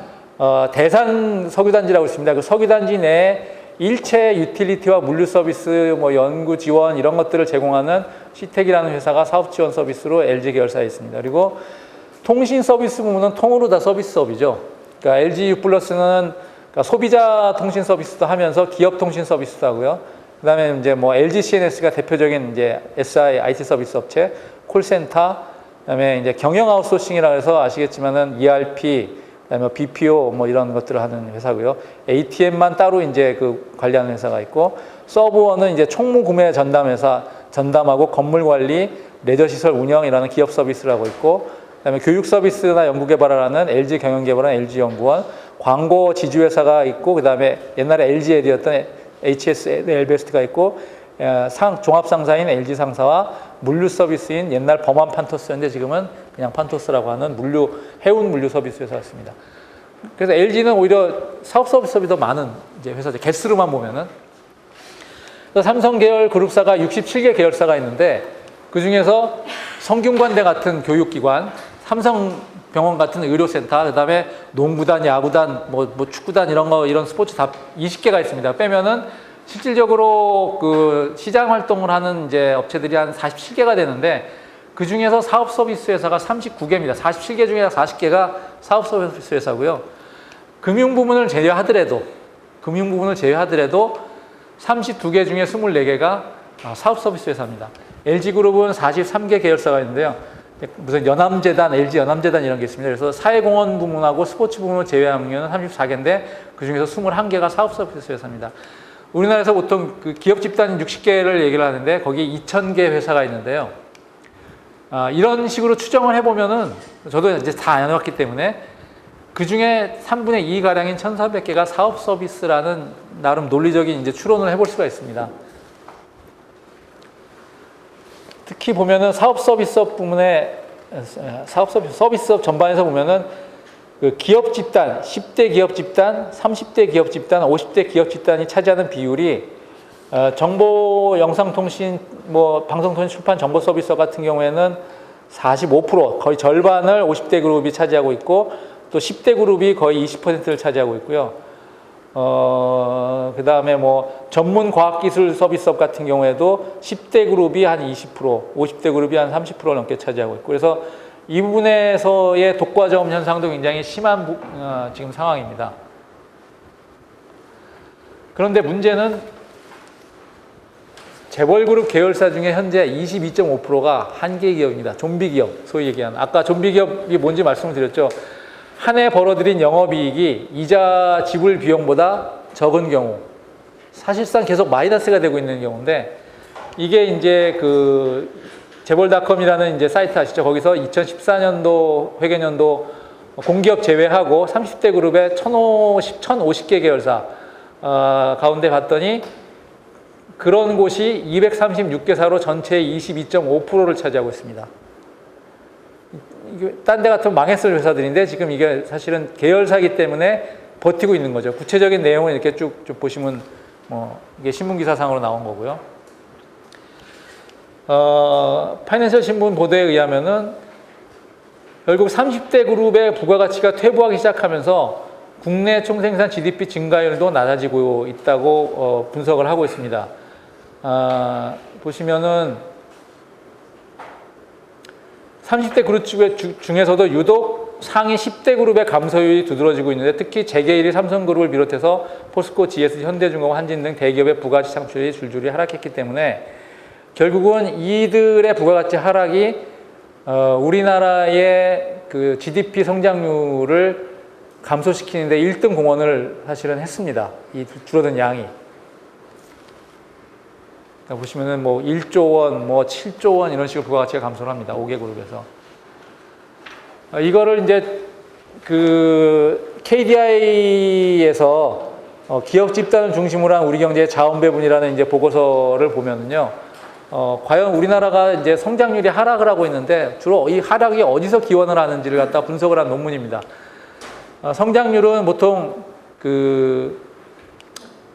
대산 석유단지라고 있습니다. 그 석유단지 내에 일체 유틸리티와 물류 서비스, 뭐 연구 지원 이런 것들을 제공하는 시텍이라는 회사가 사업 지원 서비스로 LG 계열사에 있습니다. 그리고 통신 서비스 부문은 통으로 다 서비스업이죠. 그러니까 LG U+는 그러니까 소비자 통신 서비스도 하면서 기업 통신 서비스도 하고요. 그다음에 이제 뭐 LG CNS가 대표적인 이제 SI IT 서비스 업체, 콜센터, 그다음에 이제 경영 아웃소싱이라 해서 아시겠지만은 ERP, 그다음에 BPO 뭐 이런 것들을 하는 회사고요. ATM만 따로 이제 그 관리하는 회사가 있고, 서브원은 이제 총무 구매 전담 회사, 전담하고 건물 관리, 레저 시설 운영이라는 기업 서비스를 하고 있고, 그다음에 교육 서비스나 연구 개발을 하는 LG 경영개발은 LG 연구원, 광고 지주 회사가 있고, 그다음에 옛날에 LG L이었던 HS 엘베스트가 있고, 종합 상사인 LG 상사와 물류 서비스인 옛날 범한 판토스였는데 지금은 그냥 판토스라고 하는 해운 물류 서비스 회사였습니다. 그래서 LG는 오히려 사업 서비스업이 더 많은 이제 회사죠. 개수로만 보면은. 그래서 삼성 계열 그룹사가 67개 계열사가 있는데 그 중에서 성균관대 같은 교육기관, 삼성병원 같은 의료센터, 그다음에 농구단, 야구단, 뭐 축구단 이런 스포츠 다 20개가 있습니다. 빼면은 실질적으로 그 시장 활동을 하는 이제 업체들이 한 47개가 되는데 그 중에서 사업 서비스 회사가 39개입니다. 47개 중에 40개가 사업 서비스 회사고요. 금융 부문을 제외하더라도 32개 중에 24개가 사업 서비스 회사입니다. LG그룹은 43개 계열사가 있는데요. 무슨 연암재단, LG 연암재단 이런 게 있습니다. 그래서 사회공헌 부문하고 스포츠 부문을 제외하면 34개인데 그 중에서 21개가 사업 서비스 회사입니다. 우리나라에서 보통 그 기업 집단 60개를 얘기를 하는데 거기 2,000개 회사가 있는데요. 이런 식으로 추정을 해보면은 저도 이제 다 안 해봤기 때문에 그 중에 3분의 2가량인 1,400개가 사업 서비스라는 나름 논리적인 이제 추론을 해볼 수가 있습니다. 특히 보면은 사업 서비스업 부문에 서비스업 전반에서 보면은 그 기업 집단, 10대 기업 집단, 30대 기업 집단, 50대 기업 집단이 차지하는 비율이 정보 영상통신, 뭐 방송통신 출판 정보 서비스 같은 경우에는 45%, 거의 절반을 50대 그룹이 차지하고 있고 또 10대 그룹이 거의 20%를 차지하고 있고요. 그 다음에 뭐 전문 과학기술 서비스업 같은 경우에도 10대 그룹이 한 20%, 50대 그룹이 한 30% 넘게 차지하고 있고, 그래서 이 부분에서의 독과점 현상도 굉장히 심한 지금 상황입니다. 그런데 문제는 재벌그룹 계열사 중에 현재 22.5%가 한계 기업입니다. 좀비 기업, 소위 얘기하는. 아까 좀비 기업이 뭔지 말씀을 드렸죠. 한 해 벌어들인 영업이익이 이자 지불 비용보다 적은 경우, 사실상 계속 마이너스가 되고 있는 경우인데, 이게 이제 그 재벌닷컴이라는 이제 사이트 아시죠? 거기서 2014년도 회계년도 공기업 제외하고 30대 그룹의 1,050개 계열사 가운데 봤더니 그런 곳이 236개사로 전체의 22.5%를 차지하고 있습니다. 딴 데 같으면 망했을 회사들인데 지금 이게 사실은 계열사이기 때문에 버티고 있는 거죠. 구체적인 내용을 이렇게 쭉 보시면 뭐 이게 신문기사상으로 나온 거고요. 파이낸셜 신문 보도에 의하면은 결국 30대 그룹의 부가가치가 퇴보하기 시작하면서 국내 총생산 GDP 증가율도 낮아지고 있다고 분석을 하고 있습니다. 보시면은 30대 그룹 중에서도 유독 상위 10대 그룹의 감소율이 두드러지고 있는데, 특히 재계일이 삼성그룹을 비롯해서 포스코, GS, 현대중공업, 한진 등 대기업의 부가가치 창출이 줄줄이 하락했기 때문에 결국은 이들의 부가가치 하락이 우리나라의 그 GDP 성장률을 감소시키는데 1등 공헌을 사실은 했습니다. 이 줄어든 양이. 보시면은 뭐 1조 원, 뭐 7조 원 이런 식으로 부가가치가 감소를 합니다. 5개 그룹에서. 이거를 이제 그 KDI에서 기업 집단을 중심으로 한 우리 경제의 자원 배분이라는 이제 보고서를 보면은요. 과연 우리나라가 이제 성장률이 하락을 하고 있는데 주로 이 하락이 어디서 기원을 하는지를 갖다 분석을 한 논문입니다. 성장률은 보통 그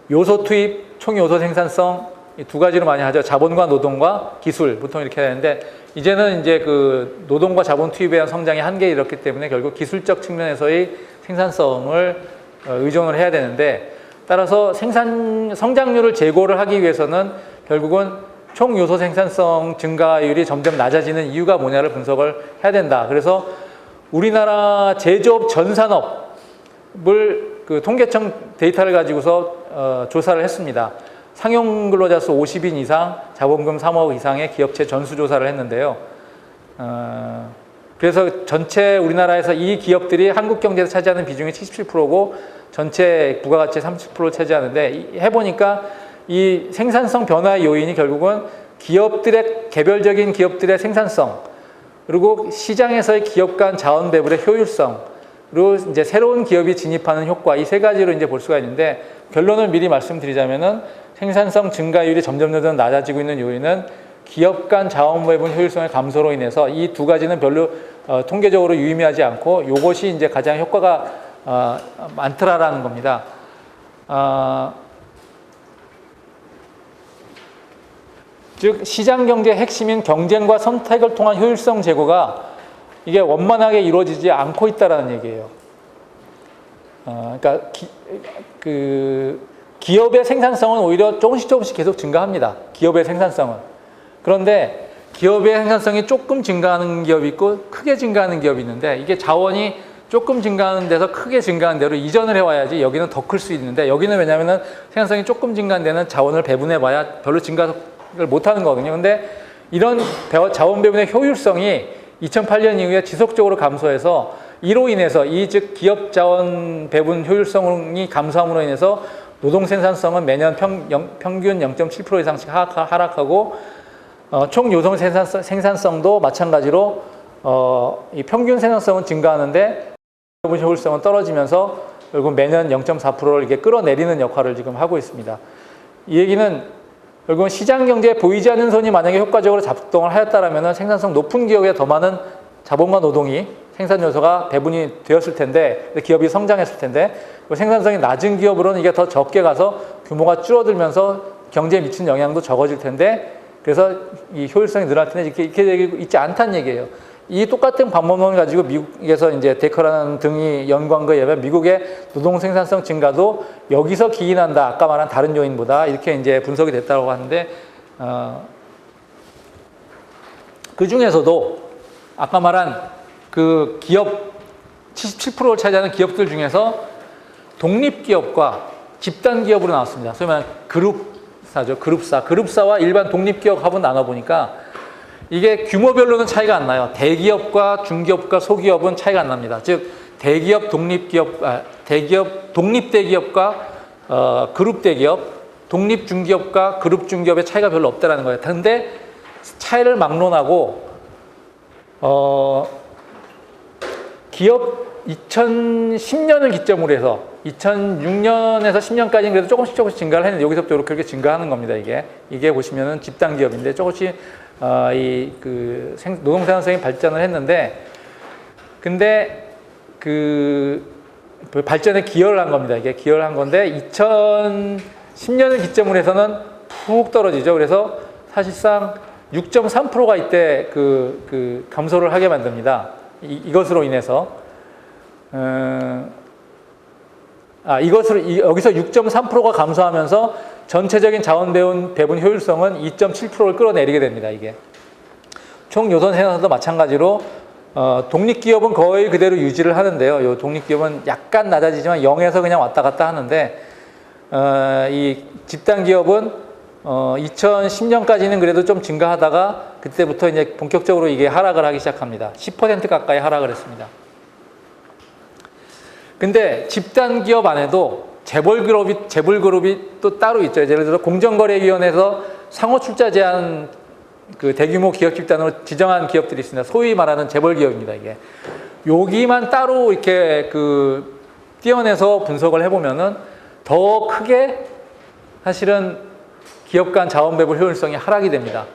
요소 투입, 총 요소 생산성 이 두 가지로 많이 하죠. 자본과 노동과 기술, 보통 이렇게 하는데, 이제는 이제 그 노동과 자본 투입에 대한 성장이 한계에 이렇기 때문에 결국 기술적 측면에서의 생산성을 의존을 해야 되는데, 따라서 성장률을 제고를 하기 위해서는 결국은 총 요소 생산성 증가율이 점점 낮아지는 이유가 뭐냐를 분석을 해야 된다. 그래서 우리나라 제조업 전 산업을 그 통계청 데이터를 가지고서 조사를 했습니다. 상용 근로자 수 50인 이상, 자본금 3억 이상의 기업체 전수조사를 했는데요. 그래서 전체 우리나라에서 이 기업들이 한국 경제에서 차지하는 비중이 77%고 전체 부가가치의 30%를 차지하는데, 해보니까 이 생산성 변화의 요인이 결국은 개별적인 기업들의 생산성, 그리고 시장에서의 기업 간 자원 배분의 효율성, 그리고 이제 새로운 기업이 진입하는 효과, 이 세 가지로 이제 볼 수가 있는데, 결론을 미리 말씀드리자면은 생산성 증가율이 점점 낮아지고 있는 요인은 기업 간 자원 배분 효율성의 감소로 인해서 이 두 가지는 별로 통계적으로 유의미하지 않고 이것이 이제 가장 효과가 많더라라는 겁니다. 즉 시장 경제의 핵심인 경쟁과 선택을 통한 효율성 제고가 이게 원만하게 이루어지지 않고 있다라는 얘기예요. 그러니까 기업의 생산성은 오히려 조금씩 계속 증가합니다. 기업의 생산성은. 그런데 기업의 생산성이 조금 증가하는 기업이 있고 크게 증가하는 기업이 있는데, 이게 자원이 조금 증가하는 데서 크게 증가하는 데로 이전을 해와야지 여기는 더 클 수 있는데, 여기는 왜냐하면 생산성이 조금 증가한 데는 자원을 배분해봐야 별로 증가를 못하는 거거든요. 근데 이런 자원 배분의 효율성이 2008년 이후에 지속적으로 감소해서 이로 인해서 즉 기업 자원 배분 효율성이 감소함으로 인해서 노동 생산성은 매년 평균 0.7% 이상씩 하락하고 총 요소 생산성도 마찬가지로 이 평균 생산성은 증가하는데 배분 효율성은 떨어지면서 결국 매년 0.4%를 이렇게 끌어내리는 역할을 지금 하고 있습니다. 이 얘기는 결국은 시장 경제에 보이지 않는 손이 만약에 효과적으로 작동을 하였다면 생산성 높은 기업에 더 많은 자본과 노동이 생산 요소가 배분이 되었을 텐데, 기업이 성장했을 텐데, 생산성이 낮은 기업으로는 이게 더 적게 가서 규모가 줄어들면서 경제에 미치는 영향도 적어질 텐데 그래서 이 효율성이 늘어날 텐데 이렇게 되고 있지 않다는 얘기예요. 이 똑같은 방법론을 가지고 미국에서 이제 데커라는 등이 연구한 거에 의하면 미국의 노동 생산성 증가도 여기서 기인한다. 아까 말한 다른 요인보다 이렇게 이제 분석이 됐다고 하는데 그 중에서도 아까 말한 그 기업 77%를 차지하는 기업들 중에서 독립기업과 집단기업으로 나왔습니다. 소위 말하는 그룹사죠. 그룹사와 일반 독립기업하고 나눠보니까 이게 규모별로는 차이가 안 나요. 대기업과 중기업과 소기업은 차이가 안 납니다. 즉 대기업, 대기업, 독립대기업과 그룹대기업, 독립중기업과 그룹중기업의 차이가 별로 없다라는 거예요. 그런데 차이를 막론하고 기업 2010년을 기점으로 해서 2006년에서 10년까지는 그래도 조금씩 증가를 했는데 여기서부터 이렇게 증가하는 겁니다. 이게 보시면은 집단 기업인데 조금씩 노동 생산성이 발전을 했는데 근데 그 발전에 기여를 한 겁니다. 이게 기여를 한 건데 2010년을 기점으로 해서는 푹 떨어지죠. 그래서 사실상 6.3%가 이때 감소를 하게 만듭니다. 이것으로 인해서 여기서 6.3%가 감소하면서 전체적인 자원 배분 효율성은 2.7%를 끌어내리게 됩니다. 이게 총 요선 생산도 마찬가지로 독립기업은 거의 그대로 유지를 하는데요. 이 독립기업은 약간 낮아지지만 0에서 그냥 왔다 갔다 하는데 이 집단기업은 2010년까지는 그래도 좀 증가하다가 그때부터 이제 본격적으로 이게 하락을 하기 시작합니다. 10% 가까이 하락을 했습니다. 근데 집단기업 안에도 재벌그룹이 또 따로 있죠. 예를 들어 공정거래위원회에서 상호출자 제한 그 대규모 기업 집단으로 지정한 기업들이 있습니다. 소위 말하는 재벌기업입니다. 이게 여기만 따로 이렇게 띄어내서 분석을 해보면은 더 크게 사실은 기업 간 자원 배분 효율성이 하락이 됩니다.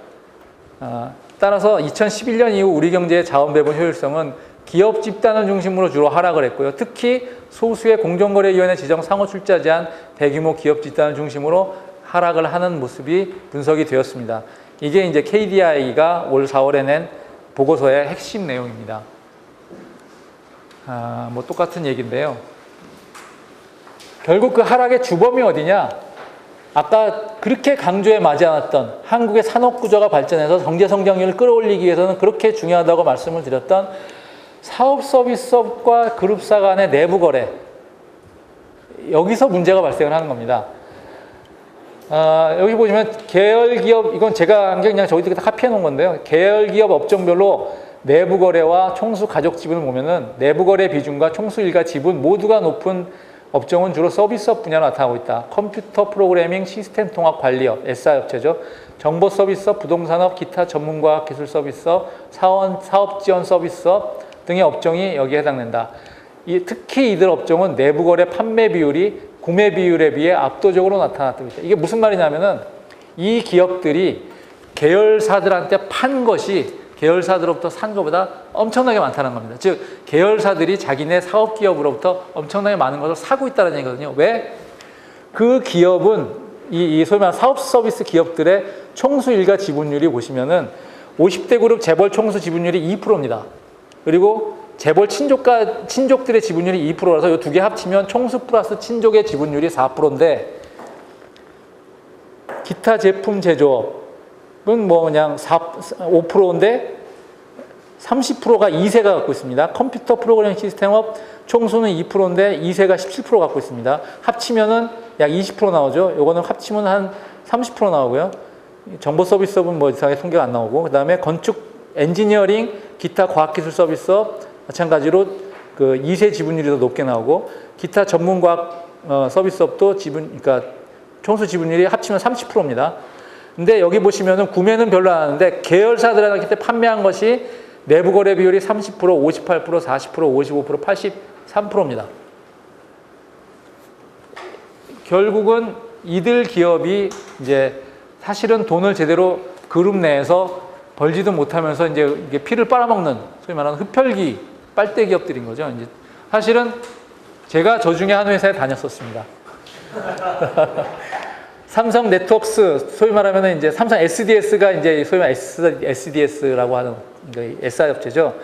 따라서 2011년 이후 우리 경제의 자원 배분 효율성은 기업 집단을 중심으로 주로 하락을 했고요. 특히 소수의 공정거래위원회 지정 상호출자 제한 대규모 기업 집단을 중심으로 하락을 하는 모습이 분석이 되었습니다. 이게 이제 KDI가 올 4월에 낸 보고서의 핵심 내용입니다. 뭐 똑같은 얘기인데요. 결국 그 하락의 주범이 어디냐? 아까 그렇게 강조해 마지 않았던 한국의 산업구조가 발전해서 경제성장률을 끌어올리기 위해서는 그렇게 중요하다고 말씀을 드렸던 사업서비스업과 그룹사 간의 내부 거래, 여기서 문제가 발생을 하는 겁니다. 여기 보시면 계열기업, 이건 제가 그냥 저희들이 다 카피해 놓은 건데요. 계열기업 업종별로 내부 거래와 총수 가족 지분을 보면은 내부 거래 비중과 총수 일가 지분 모두가 높은 업종은 주로 서비스업 분야로 나타나고 있다. 컴퓨터 프로그래밍 시스템 통합 관리업, SI 업체죠. 정보 서비스업, 부동산업, 기타 전문과학 기술 서비스업, 사업 지원 서비스업 등의 업종이 여기에 해당된다. 특히 이들 업종은 내부 거래 판매 비율이 구매 비율에 비해 압도적으로 나타났다고 했다. 이게 무슨 말이냐면은 이 기업들이 계열사들한테 판 것이 계열사들로부터 산 것보다 엄청나게 많다는 겁니다. 즉 계열사들이 자기네 사업기업으로부터 엄청나게 많은 것을 사고 있다는 얘기거든요. 왜? 그 기업은 이 소위 말하는 사업 서비스 기업들의 총수 일가 지분율이 보시면은 50대 그룹 재벌 총수 지분율이 2%입니다. 그리고 재벌 친족들의 지분율이 2%라서 이 두 개 합치면 총수 플러스 친족의 지분율이 4%인데 기타 제품 제조업은 뭐 그냥 5%인데 30%가 2세가 갖고 있습니다. 컴퓨터 프로그래밍 시스템업 총수는 2%인데 2세가 17% 갖고 있습니다. 합치면은 약 20% 나오죠. 요거는 합치면 한 30% 나오고요. 정보 서비스업은 뭐 이상하게 통계가 안 나오고, 그 다음에 건축 엔지니어링, 기타 과학기술 서비스업 마찬가지로 그 2세 지분율이 더 높게 나오고, 기타 전문과학 서비스업도 그러니까 총수 지분율이 합치면 30%입니다. 근데 여기 보시면은 구매는 별로 안 하는데 계열사들한테 판매한 것이 내부 거래 비율이 30%, 58%, 40%, 55%, 83%입니다. 결국은 이들 기업이 이제 사실은 돈을 제대로 그룹 내에서 벌지도 못하면서 이제 이게 피를 빨아먹는 소위 말하는 흡혈귀 빨대 기업들인 거죠. 이제 사실은 제가 저 중에 한 회사에 다녔었습니다. 삼성 네트워크스, 소위 말하면 이제 삼성 SDS가 이제 소위 말하는 SDS라고 하는 SI 업체죠.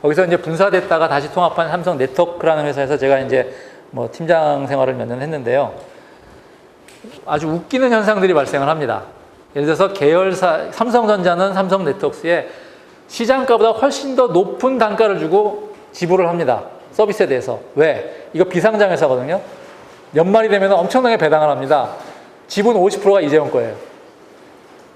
거기서 이제 분사됐다가 다시 통합한 삼성 네트워크라는 회사에서 제가 이제 뭐 팀장 생활을 몇 년 했는데요. 아주 웃기는 현상들이 발생을 합니다. 예를 들어서 계열사, 삼성전자는 삼성 네트워크스에 시장가보다 훨씬 더 높은 단가를 주고 지불을 합니다. 서비스에 대해서. 왜? 이거 비상장 회사거든요. 연말이 되면 엄청나게 배당을 합니다. 지분 50%가 이재용 거예요.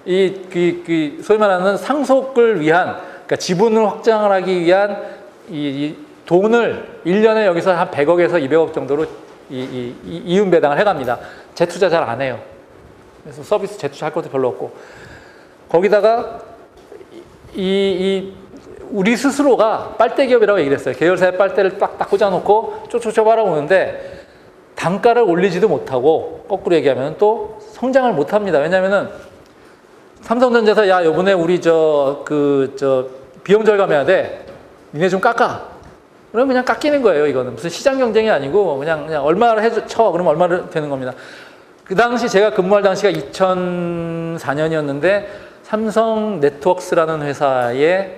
소위 말하는 상속을 위한, 그러니까 지분을 확장을 하기 위한 이 돈을 1년에 여기서 한 100억에서 200억 정도로 이윤 배당을 해갑니다. 재투자 잘 안 해요. 그래서 서비스 재투자 할 것도 별로 없고. 거기다가 우리 스스로가 빨대 기업이라고 얘기를 했어요. 계열사에 빨대를 딱 꽂아놓고 쪼쪼쪼 바라보는데 단가를 올리지도 못하고 거꾸로 얘기하면 또 성장을 못합니다. 왜냐면은 삼성전자에서 야, 요번에 우리 비용 절감해야 돼. 니네 좀 깎아. 그러면 그냥 깎이는 거예요. 이거는 무슨 시장 경쟁이 아니고 그냥 얼마를 쳐. 그러면 얼마를 되는 겁니다. 그 당시 제가 근무할 당시가 2004년이었는데 삼성 네트워크스라는 회사의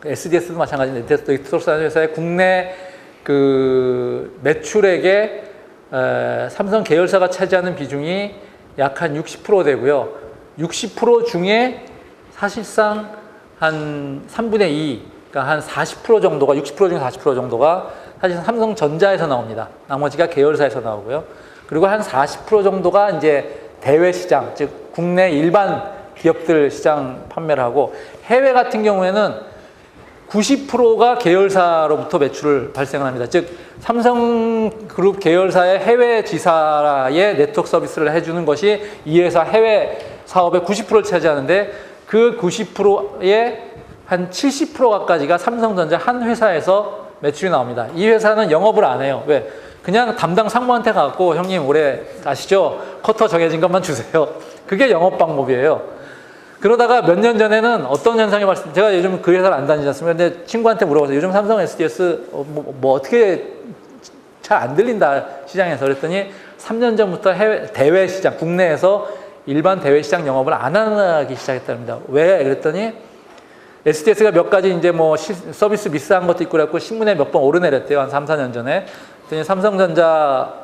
SDS도 마찬가지인데 네트워크스라는 회사의 국내 그 매출액의 삼성 계열사가 차지하는 비중이 약 한 60% 되고요. 60% 중에 사실상 한 3분의 2, 그러니까 한 40% 정도가 60% 중에 40% 정도가 사실 삼성전자에서 나옵니다. 나머지가 계열사에서 나오고요. 그리고 한 40% 정도가 이제 대외 시장, 즉 국내 일반 기업들 시장 판매를 하고 해외 같은 경우에는 90%가 계열사로부터 매출을 발생을 합니다. 즉 삼성그룹 계열사의 해외 지사의 네트워크 서비스를 해주는 것이 이 회사 해외 사업의 90%를 차지하는데 그 90%의 한 70% 가까지가 삼성전자 한 회사에서 매출이 나옵니다. 이 회사는 영업을 안 해요. 왜? 그냥 담당 상무한테 가고 형님 올해 아시죠? 쿼터 정해진 것만 주세요. 그게 영업 방법이에요. 그러다가 몇 년 전에는 어떤 현상이 발생, 제가 요즘 그 회사를 안 다니지 않습니까? 근데 친구한테 물어봤어요. 요즘 삼성 SDS 뭐 어떻게 잘 안 들린다 시장에서. 그랬더니 3년 전부터 대외 시장, 국내에서 일반 대외 시장 영업을 안 하기 시작했답니다. 왜? 그랬더니 SDS가 몇 가지 이제 뭐 서비스 미스한 것도 있고 그랬고 신문에 몇 번 오르내렸대요. 한 3, 4년 전에. 그랬더니 삼성전자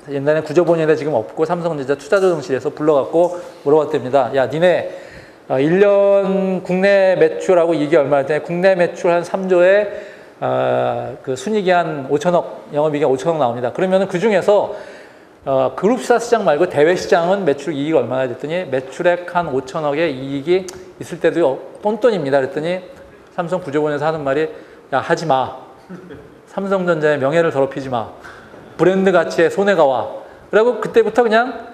옛날에 구조본인데 지금 없고 삼성전자 투자조정실에서 불러갖고 물어봤답니다. 야, 니네 1년 국내 매출하고 이게 얼마나 되냐? 국내 매출 한 3조에 그 순이익이 한 5천억, 영업이익이 5천억 나옵니다. 그러면은 그 중에서 그룹사 시장 말고 대외 시장은 매출 이익이 얼마나 됐더니 매출액 한 5천억의 이익이 있을 때도 똔똔입니다. 그랬더니 삼성 구조본에서 하는 말이 야, 하지 마. 삼성전자의 명예를 더럽히지 마. 브랜드 가치에 손해가 와. 그리고 그때부터 그냥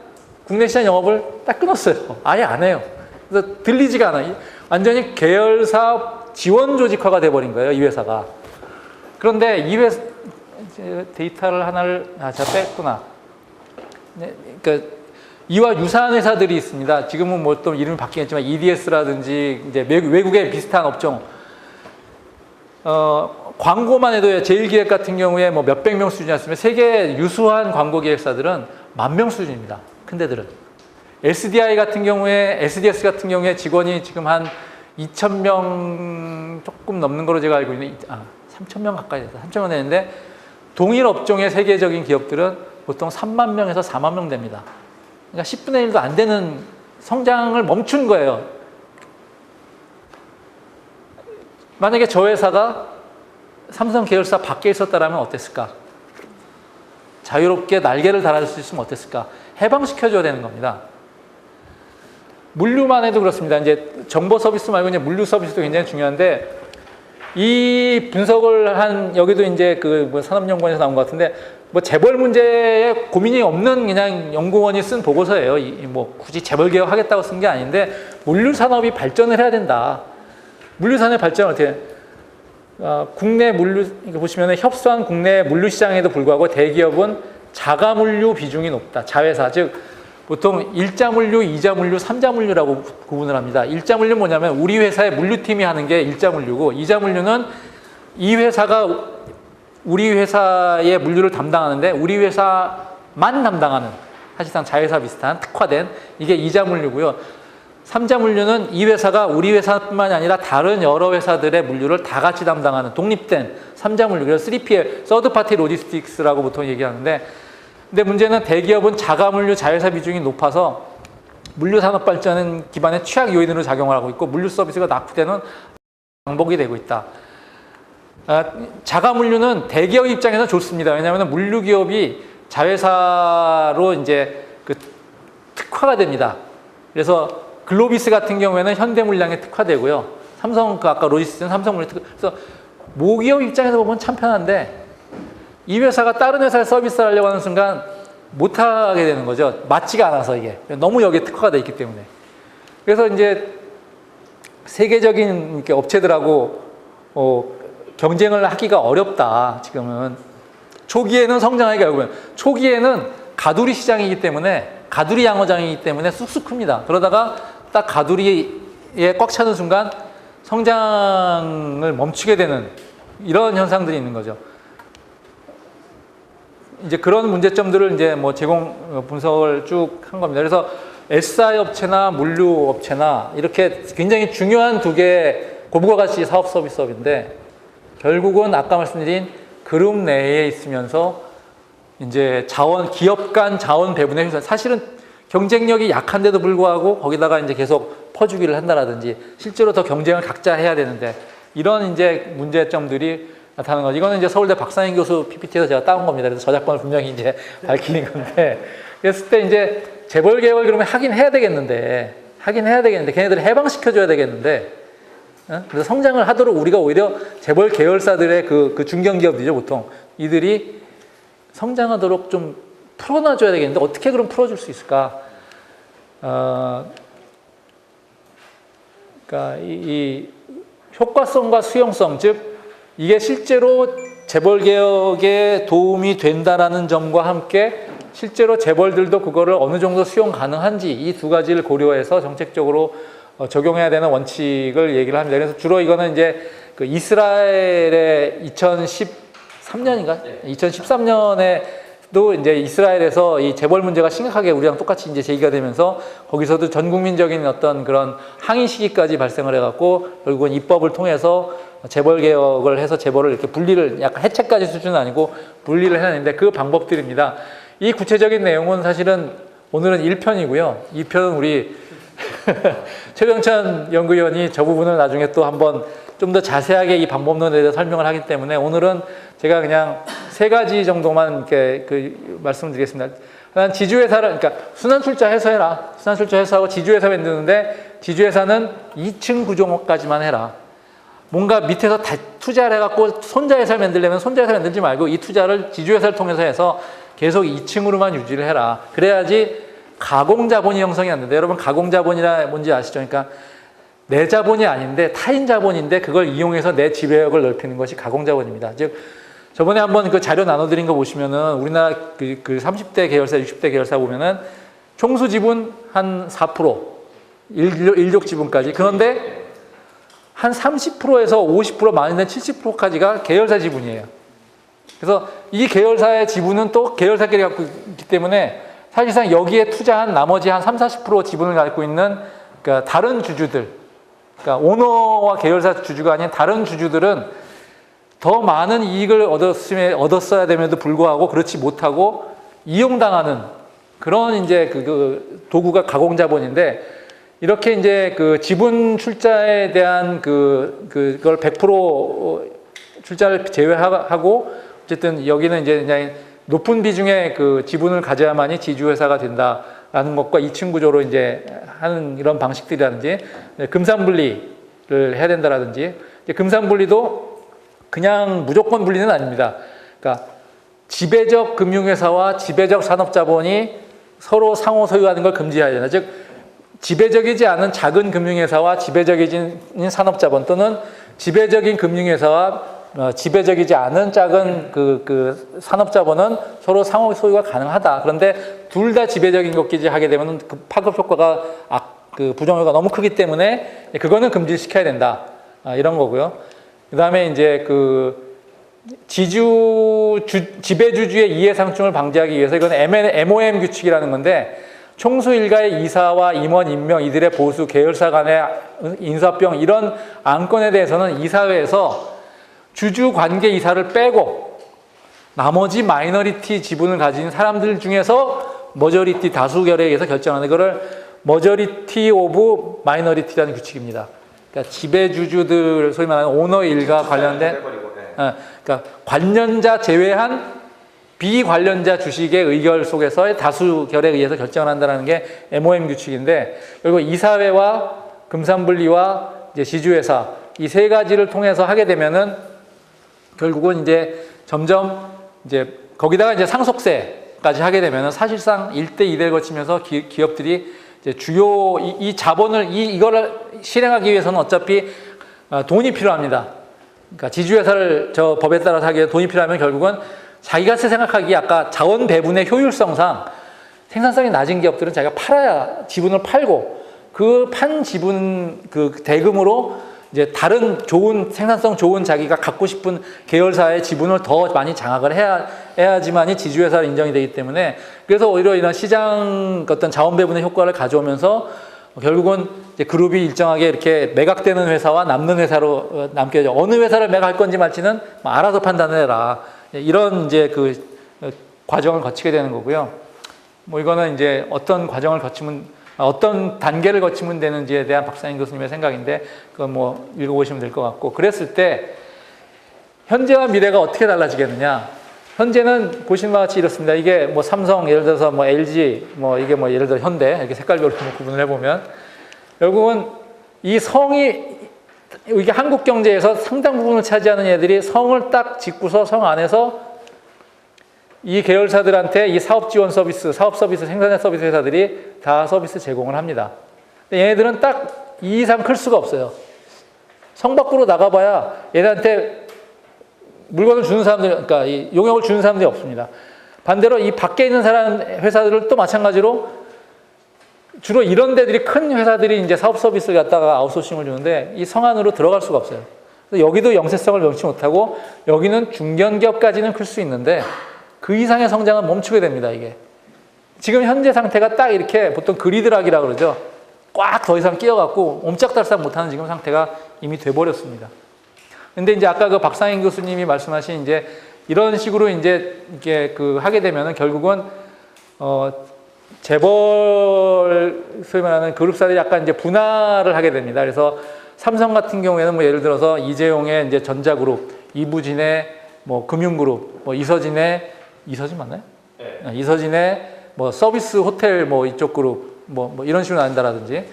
국내 시장 영업을 딱 끊었어요. 아예 안 해요. 그래서 들리지가 않아요. 완전히 계열사 지원 조직화가 돼버린 거예요. 이 회사가. 그런데 이 회사 데이터를 하나를 제가 뺐구나. 네, 그러니까 이와 유사한 회사들이 있습니다. 지금은 뭐 또 이름이 바뀌겠지만 EDS라든지 이제 외국의 비슷한 업종. 광고만 해도 제일기획 같은 경우에 뭐 몇백 명 수준이었으면 세계 유수한 광고 기획사들은 10,000명 수준입니다. 큰 데들은. SDI 같은 경우에, SDS 같은 경우에 직원이 지금 한 2,000명 조금 넘는 거로 제가 알고 있는, 3,000명 가까이 됐다. 3,000명 되는데 동일 업종의 세계적인 기업들은 보통 3만 명에서 4만 명 됩니다. 그러니까 10분의 1도 안 되는 성장을 멈춘 거예요. 만약에 저 회사가 삼성 계열사 밖에 있었다면 어땠을까? 자유롭게 날개를 달아줄 수 있으면 어땠을까? 해방시켜줘야 되는 겁니다. 물류만 해도 그렇습니다. 이제 정보 서비스 말고 이제 물류 서비스도 굉장히 중요한데 이 분석을 한 여기도 이제 그 뭐 산업연구원에서 나온 것 같은데 뭐 재벌 문제에 고민이 없는 그냥 연구원이 쓴 보고서예요. 뭐 굳이 재벌 개혁하겠다고 쓴 게 아닌데 물류 산업이 발전을 해야 된다. 물류 산업의 발전을 어떻게? 국내 물류 보시면 협소한 국내 물류 시장에도 불구하고 대기업은 자가 물류 비중이 높다. 자회사 즉 보통 1자 물류, 2자 물류, 3자 물류라고 구분을 합니다. 1자 물류는 뭐냐면 우리 회사의 물류팀이 하는 게 1자 물류고 2자 물류는 이 회사가 우리 회사의 물류를 담당하는데 우리 회사만 담당하는 사실상 자회사 비슷한 특화된 이게 2자 물류고요. 3자 물류는 이 회사가 우리 회사뿐만이 아니라 다른 여러 회사들의 물류를 다 같이 담당하는 독립된 3자 물류, 그래서 3PL, 서드파티 로지스틱스라고 보통 얘기하는데, 근데 문제는 대기업은 자가 물류, 자회사 비중이 높아서 물류 산업 발전 기반의 취약 요인으로 작용을 하고 있고 물류 서비스가 낙후되는 방법이 되고 있다. 자가 물류는 대기업 입장에서 좋습니다. 왜냐하면 물류 기업이 자회사로 이제 그 특화가 됩니다. 그래서 글로비스 같은 경우에는 현대물량에 특화되고요. 삼성, 그 아까 로지스틱스는 삼성물류 특화. 그래서 모기업 입장에서 보면 참 편한데 이 회사가 다른 회사에 서비스를 하려고 하는 순간 못하게 되는 거죠. 맞지가 않아서 이게. 너무 여기에 특화가 돼 있기 때문에. 그래서 이제 세계적인 이렇게 업체들하고 경쟁을 하기가 어렵다, 지금은. 초기에는 성장하기가 어려워요. 초기에는 가두리 시장이기 때문에, 가두리 양어장이기 때문에 쑥쑥 큽니다. 그러다가 딱 가두리에 꽉 차는 순간 성장을 멈추게 되는 이런 현상들이 있는 거죠. 이제 그런 문제점들을 이제 뭐 제공 분석을 쭉 한 겁니다. 그래서 SI 업체나 물류 업체나 이렇게 굉장히 중요한 두 개의 고부가 가치 사업 서비스업인데 결국은 아까 말씀드린 그룹 내에 있으면서 이제 기업 간 자원 배분의 효율, 사실은 경쟁력이 약한데도 불구하고 거기다가 이제 계속 퍼주기를 한다라든지 실제로 더 경쟁을 각자 해야 되는데 이런 이제 문제점들이 나타나는 거죠. 이거는 이제 서울대 박상인 교수 PPT에서 제가 따온 겁니다. 그래서 저작권을 분명히 이제 밝히는 건데 그랬을 때 이제 재벌 개혁을 그러면 하긴 해야 되겠는데 걔네들을 해방시켜줘야 되겠는데 그래서 성장을 하도록 우리가 오히려 재벌 계열사들의 그 중견기업들이죠, 보통. 이들이 성장하도록 좀 풀어놔줘야 되겠는데 어떻게 그럼 풀어줄 수 있을까? 그러니까 이 효과성과 수용성, 즉 이게 실제로 재벌 개혁에 도움이 된다라는 점과 함께 실제로 재벌들도 그거를 어느 정도 수용 가능한지 이 두 가지를 고려해서 정책적으로 적용해야 되는 원칙을 얘기를 합니다. 그래서 주로 이거는 이제 그 이스라엘의 2013년인가? 2013년에도 이제 이스라엘에서 이 재벌 문제가 심각하게 우리랑 똑같이 이제 제기가 되면서 거기서도 전 국민적인 어떤 그런 항의 시기까지 발생을 해갖고 결국은 입법을 통해서 재벌 개혁을 해서 재벌을 이렇게 분리를 약간 해체까지 수준은 아니고 분리를 해놨는데 그 방법들입니다. 이 구체적인 내용은 사실은 오늘은 1편이고요. 2편은 우리 최병찬 연구위원이 저 부분을 나중에 또 한번 좀 더 자세하게 이 방법론에 대해서 설명을 하기 때문에 오늘은 제가 그냥 3가지 정도만 이렇게 말씀드리겠습니다. 난 지주회사를, 그러니까 순환출자해서 해라. 순환출자해서 지주회사 만드는데 지주회사는 2층 구조까지만 해라. 뭔가 밑에서 다 투자를 해갖고 손자회사를 만들려면 손자회사를 만들지 말고 이 투자를 지주회사를 통해서 해서 계속 2층으로만 유지를 해라. 그래야지 가공자본이 형성이 안 되는데 여러분 가공자본이라 뭔지 아시죠? 그러니까 내 자본이 아닌데 타인 자본인데 그걸 이용해서 내 지배력을 넓히는 것이 가공자본입니다. 즉 저번에 한번 그 자료 나눠드린 거 보시면은 우리나라 그 30대 계열사, 60대 계열사 보면은 총수 지분 한 4%, 일족 지분까지. 그런데 한 30%에서 50% 많이는 70%까지가 계열사 지분이에요. 그래서 이 계열사의 지분은 또 계열사끼리 갖고 있기 때문에 사실상 여기에 투자한 나머지 한 30-40% 지분을 갖고 있는 그러니까 다른 주주들, 그러니까 오너와 계열사 주주가 아닌 다른 주주들은 더 많은 이익을 얻었어야 됨에도 불구하고 그렇지 못하고 이용당하는 그런 이제 그 도구가 가공자본인데 이렇게 이제 그 지분 출자에 대한 그걸 100% 출자를 제외하고 어쨌든 여기는 이제 그냥 높은 비중의 그 지분을 가져야만이 지주회사가 된다라는 것과 2층 구조로 이제 하는 이런 방식들이라든지 금산분리를 해야 된다라든지 금산분리도 그냥 무조건 분리는 아닙니다. 그러니까 지배적 금융회사와 지배적 산업자본이 서로 상호 소유하는 걸 금지해야 되나. 즉 지배적이지 않은 작은 금융회사와 지배적인 산업자본 또는 지배적인 금융회사와 지배적이지 않은 작은 그 산업자본은 서로 상호 소유가 가능하다. 그런데 둘 다 지배적인 것끼리 하게 되면 그 파급 효과가 그 부정효과가 너무 크기 때문에 그거는 금지시켜야 된다. 이런 거고요. 그 다음에 이제 지배주주의 이해상충을 방지하기 위해서 이건 MOM 규칙이라는 건데 총수 일가의 이사와 임원 임명, 이들의 보수, 계열사 간의 인사병 이런 안건에 대해서는 이사회에서 주주 관계 이사를 빼고 나머지 마이너리티 지분을 가진 사람들 중에서 머저리티 다수결에 의해서 결정하는 이거를 머저리티 오브 마이너리티라는 규칙입니다. 그러니까 지배주주들 소위 말하는 오너 일가 관련된 그러니까 관련자 제외한 비관련자 주식의 의결 속에서의 다수결에 의해서 결정을 한다는 게 MOM 규칙인데, 그리고 이사회와 금산분리와 이제 지주회사 이 세 가지를 통해서 하게 되면은 결국은 이제 점점 이제 거기다가 이제 상속세까지 하게 되면은 사실상 1대 2대를 거치면서 기업들이 이제 주요 이 자본을 이거를 실행하기 위해서는 어차피 돈이 필요합니다. 그러니까 지주회사를 저 법에 따라서 하기에 돈이 필요하면 결국은 자기가 생각하기에 아까 자원 배분의 효율성상 생산성이 낮은 기업들은 자기가 팔아야 지분을 팔고 그 판 지분 그 대금으로 이제 다른 좋은 생산성 좋은 자기가 갖고 싶은 계열사의 지분을 더 많이 장악을 해야지만이 지주회사로 인정이 되기 때문에 그래서 오히려 이런 시장 어떤 자원 배분의 효과를 가져오면서 결국은 이제 그룹이 일정하게 이렇게 매각되는 회사와 남는 회사로 남게 되죠. 어느 회사를 매각할 건지 말지는 알아서 판단을 해라. 이런 이제 그 과정을 거치게 되는 거고요. 뭐 이거는 이제 어떤 과정을 거치면 어떤 단계를 거치면 되는지에 대한 박상인 교수님의 생각인데 그건 뭐 읽어보시면 될 것 같고, 그랬을 때 현재와 미래가 어떻게 달라지겠느냐? 현재는 보시는 바와 같이 이렇습니다. 이게 뭐 삼성 예를 들어서 뭐 LG 뭐 이게 뭐 예를 들어 현대 이렇게 색깔별로 구분을 해보면 결국은 이 성이 이게 한국 경제에서 상당 부분을 차지하는 애들이 성을 딱 짓고서 성 안에서 이 계열사들한테 이 사업 지원 서비스, 사업 서비스, 생산자 서비스 회사들이 다 서비스 제공을 합니다. 근데 얘네들은 딱 이 이상 클 수가 없어요. 성 밖으로 나가봐야 얘네한테 물건을 주는 사람들, 그러니까 이 용역을 주는 사람들이 없습니다. 반대로 이 밖에 있는 사람 회사들을 또 마찬가지로 주로 이런 데들이 큰 회사들이 이제 사업 서비스를 갖다가 아웃소싱을 주는데 이 성 안으로 들어갈 수가 없어요. 그래서 여기도 영세성을 명치 못하고 여기는 중견기업까지는 클 수 있는데 그 이상의 성장은 멈추게 됩니다, 이게. 지금 현재 상태가 딱 이렇게 보통 그리드락이라고 그러죠. 꽉 더 이상 끼어갖고 옴짝달싹 못하는 지금 상태가 이미 돼버렸습니다. 근데 이제 아까 그 박상인 교수님이 말씀하신 이제 이런 식으로 이제 이게 그 하게 되면은 결국은 재벌 소위 말하는 그룹사들이 약간 이제 분할을 하게 됩니다. 그래서 삼성 같은 경우에는 뭐 예를 들어서 이재용의 이제 전자그룹, 이부진의 뭐 금융그룹, 뭐 이서진 맞나요? 네. 이서진의 뭐 서비스 호텔 뭐 이쪽 그룹 뭐 이런 식으로 나온다라든지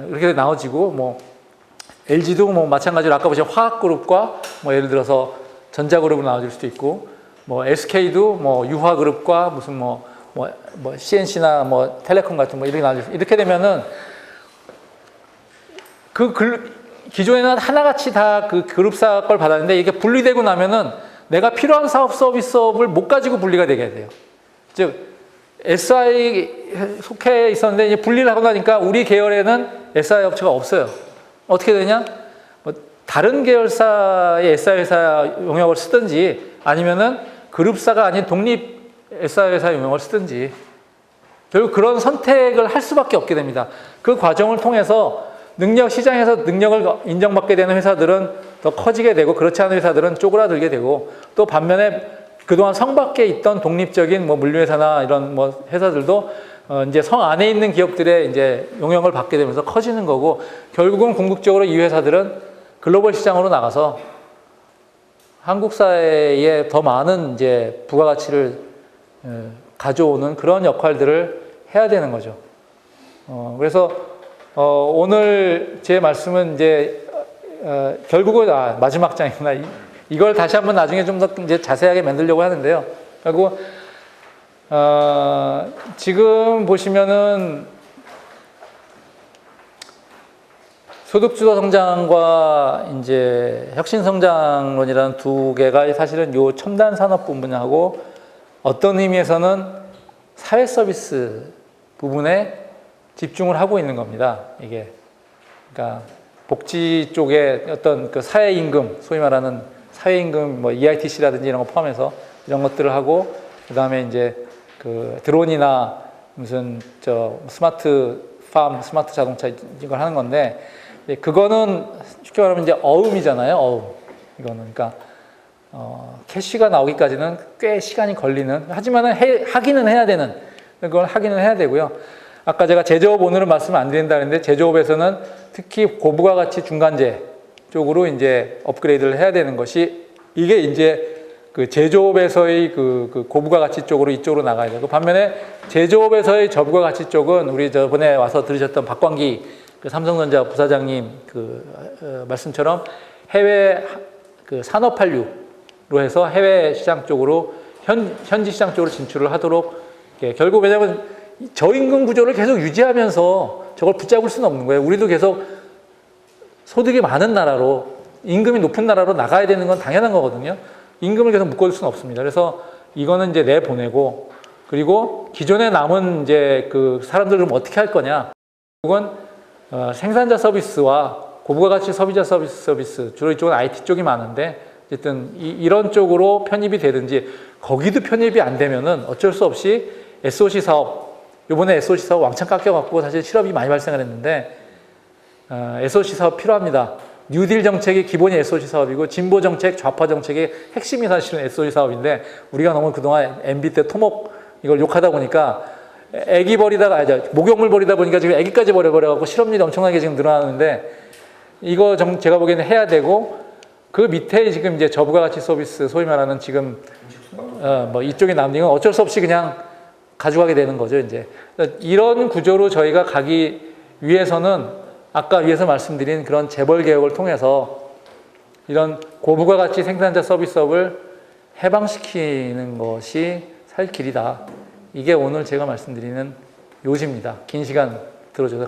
이렇게 나눠지고 뭐 LG도 뭐 마찬가지로 아까 보신 화학그룹과 뭐 예를 들어서 전자그룹으로 나눠질 수도 있고 뭐 SK도 뭐 유화그룹과 무슨 뭐 CNC나 뭐 텔레콤 같은 뭐 이렇게 나눠질 수 이렇게 되면은 기존에는 하나같이 다 그 그룹사 걸 받았는데 이게 분리되고 나면은 내가 필요한 사업 서비스업을 못 가지고 분리가 되게 돼요. 즉 SI 속해 있었는데 이제 분리를 하고 나니까 우리 계열에는 SI 업체가 없어요. 어떻게 되냐? 뭐 다른 계열사의 SI 회사 용역을 쓰든지 아니면은 그룹사가 아닌 독립 SI 회사 용역을 쓰든지 결국 그런 선택을 할 수밖에 없게 됩니다. 그 과정을 통해서 시장에서 능력을 인정받게 되는 회사들은 더 커지게 되고 그렇지 않은 회사들은 쪼그라들게 되고 또 반면에 그동안 성 밖에 있던 독립적인 뭐 물류회사나 이런 뭐 회사들도 이제 성 안에 있는 기업들의 이제 용역을 받게 되면서 커지는 거고 결국은 궁극적으로 이 회사들은 글로벌 시장으로 나가서 한국 사회에 더 많은 이제 부가가치를 가져오는 그런 역할들을 해야 되는 거죠. 그래서 오늘 제 말씀은 이제 결국은 마지막 장이구나. 이걸 다시 한번 나중에 좀 더 이제 자세하게 만들려고 하는데요. 결국 지금 보시면은 소득주도 성장과 이제 혁신 성장론이라는 두 개가 사실은 요 첨단 산업 부분하고 어떤 의미에서는 사회 서비스 부분에 집중을 하고 있는 겁니다. 이게 그러니까 복지 쪽에 어떤 그 사회 임금, 소위 말하는 사회임금 뭐 EITC라든지 이런 거 포함해서 이런 것들을 하고 그다음에 이제 그 드론이나 무슨 저 스마트 스마트 자동차 이걸 하는 건데 그거는 쉽게 말하면 이제 어음이잖아요. 어음. 이거는 그러니까 캐시가 나오기까지는 꽤 시간이 걸리는 하지만은 하기는 해야 되는 그걸 하기는 해야 되고요. 아까 제가 제조업 오늘은 말씀 안 드린다 했는데 제조업에서는 특히 고부가 가치 중간재 쪽으로 이제 업그레이드를 해야 되는 것이 이게 이제 그 제조업에서의 그 고부가 가치 쪽으로 이쪽으로 나가야 되고 반면에 제조업에서의 저부가 가치 쪽은 우리 저번에 와서 들으셨던 박광기 그 삼성전자 부사장님 그 말씀처럼 해외 그 산업 한류로 해서 해외 시장 쪽으로 현지 시장 쪽으로 진출을 하도록 결국 왜냐하면 저임금 구조를 계속 유지하면서 저걸 붙잡을 수는 없는 거예요. 우리도 계속 소득이 많은 나라로 임금이 높은 나라로 나가야 되는 건 당연한 거거든요. 임금을 계속 묶어둘 수는 없습니다. 그래서 이거는 이제 내보내고 그리고 기존에 남은 이제 그 사람들을 어떻게 할 거냐. 그건 생산자 서비스와 고부가 가치 소비자 서비스 주로 이쪽은 IT 쪽이 많은데 어쨌든 이런 쪽으로 편입이 되든지 거기도 편입이 안 되면은 어쩔 수 없이 SOC 사업 이번에 SOC 사업 왕창 깎여갖고 사실 실업이 많이 발생을 했는데 SOC 사업 필요합니다. 뉴딜 정책이 기본이 SOC 사업이고 진보 정책, 좌파 정책의 핵심이 사실은 SOC 사업인데 우리가 너무 그동안 MB 때 토목 이걸 욕하다 보니까 애기 버리다가 목욕물 버리다 보니까 지금 애기까지 버려갖고 실업률이 엄청나게 지금 늘어나는데 이거 제가 보기에는 해야 되고 그 밑에 지금 이제 저부가 가치 서비스 소위 말하는 지금 뭐 이쪽에 남는 건 어쩔 수 없이 그냥 가져가게 되는 거죠. 이제 이런 구조로 저희가 가기 위해서는 아까 위에서 말씀드린 그런 재벌 개혁을 통해서 이런 고부가 가치 생산자 서비스업을 해방시키는 것이 살 길이다. 이게 오늘 제가 말씀드리는 요지입니다. 긴 시간 들어줘서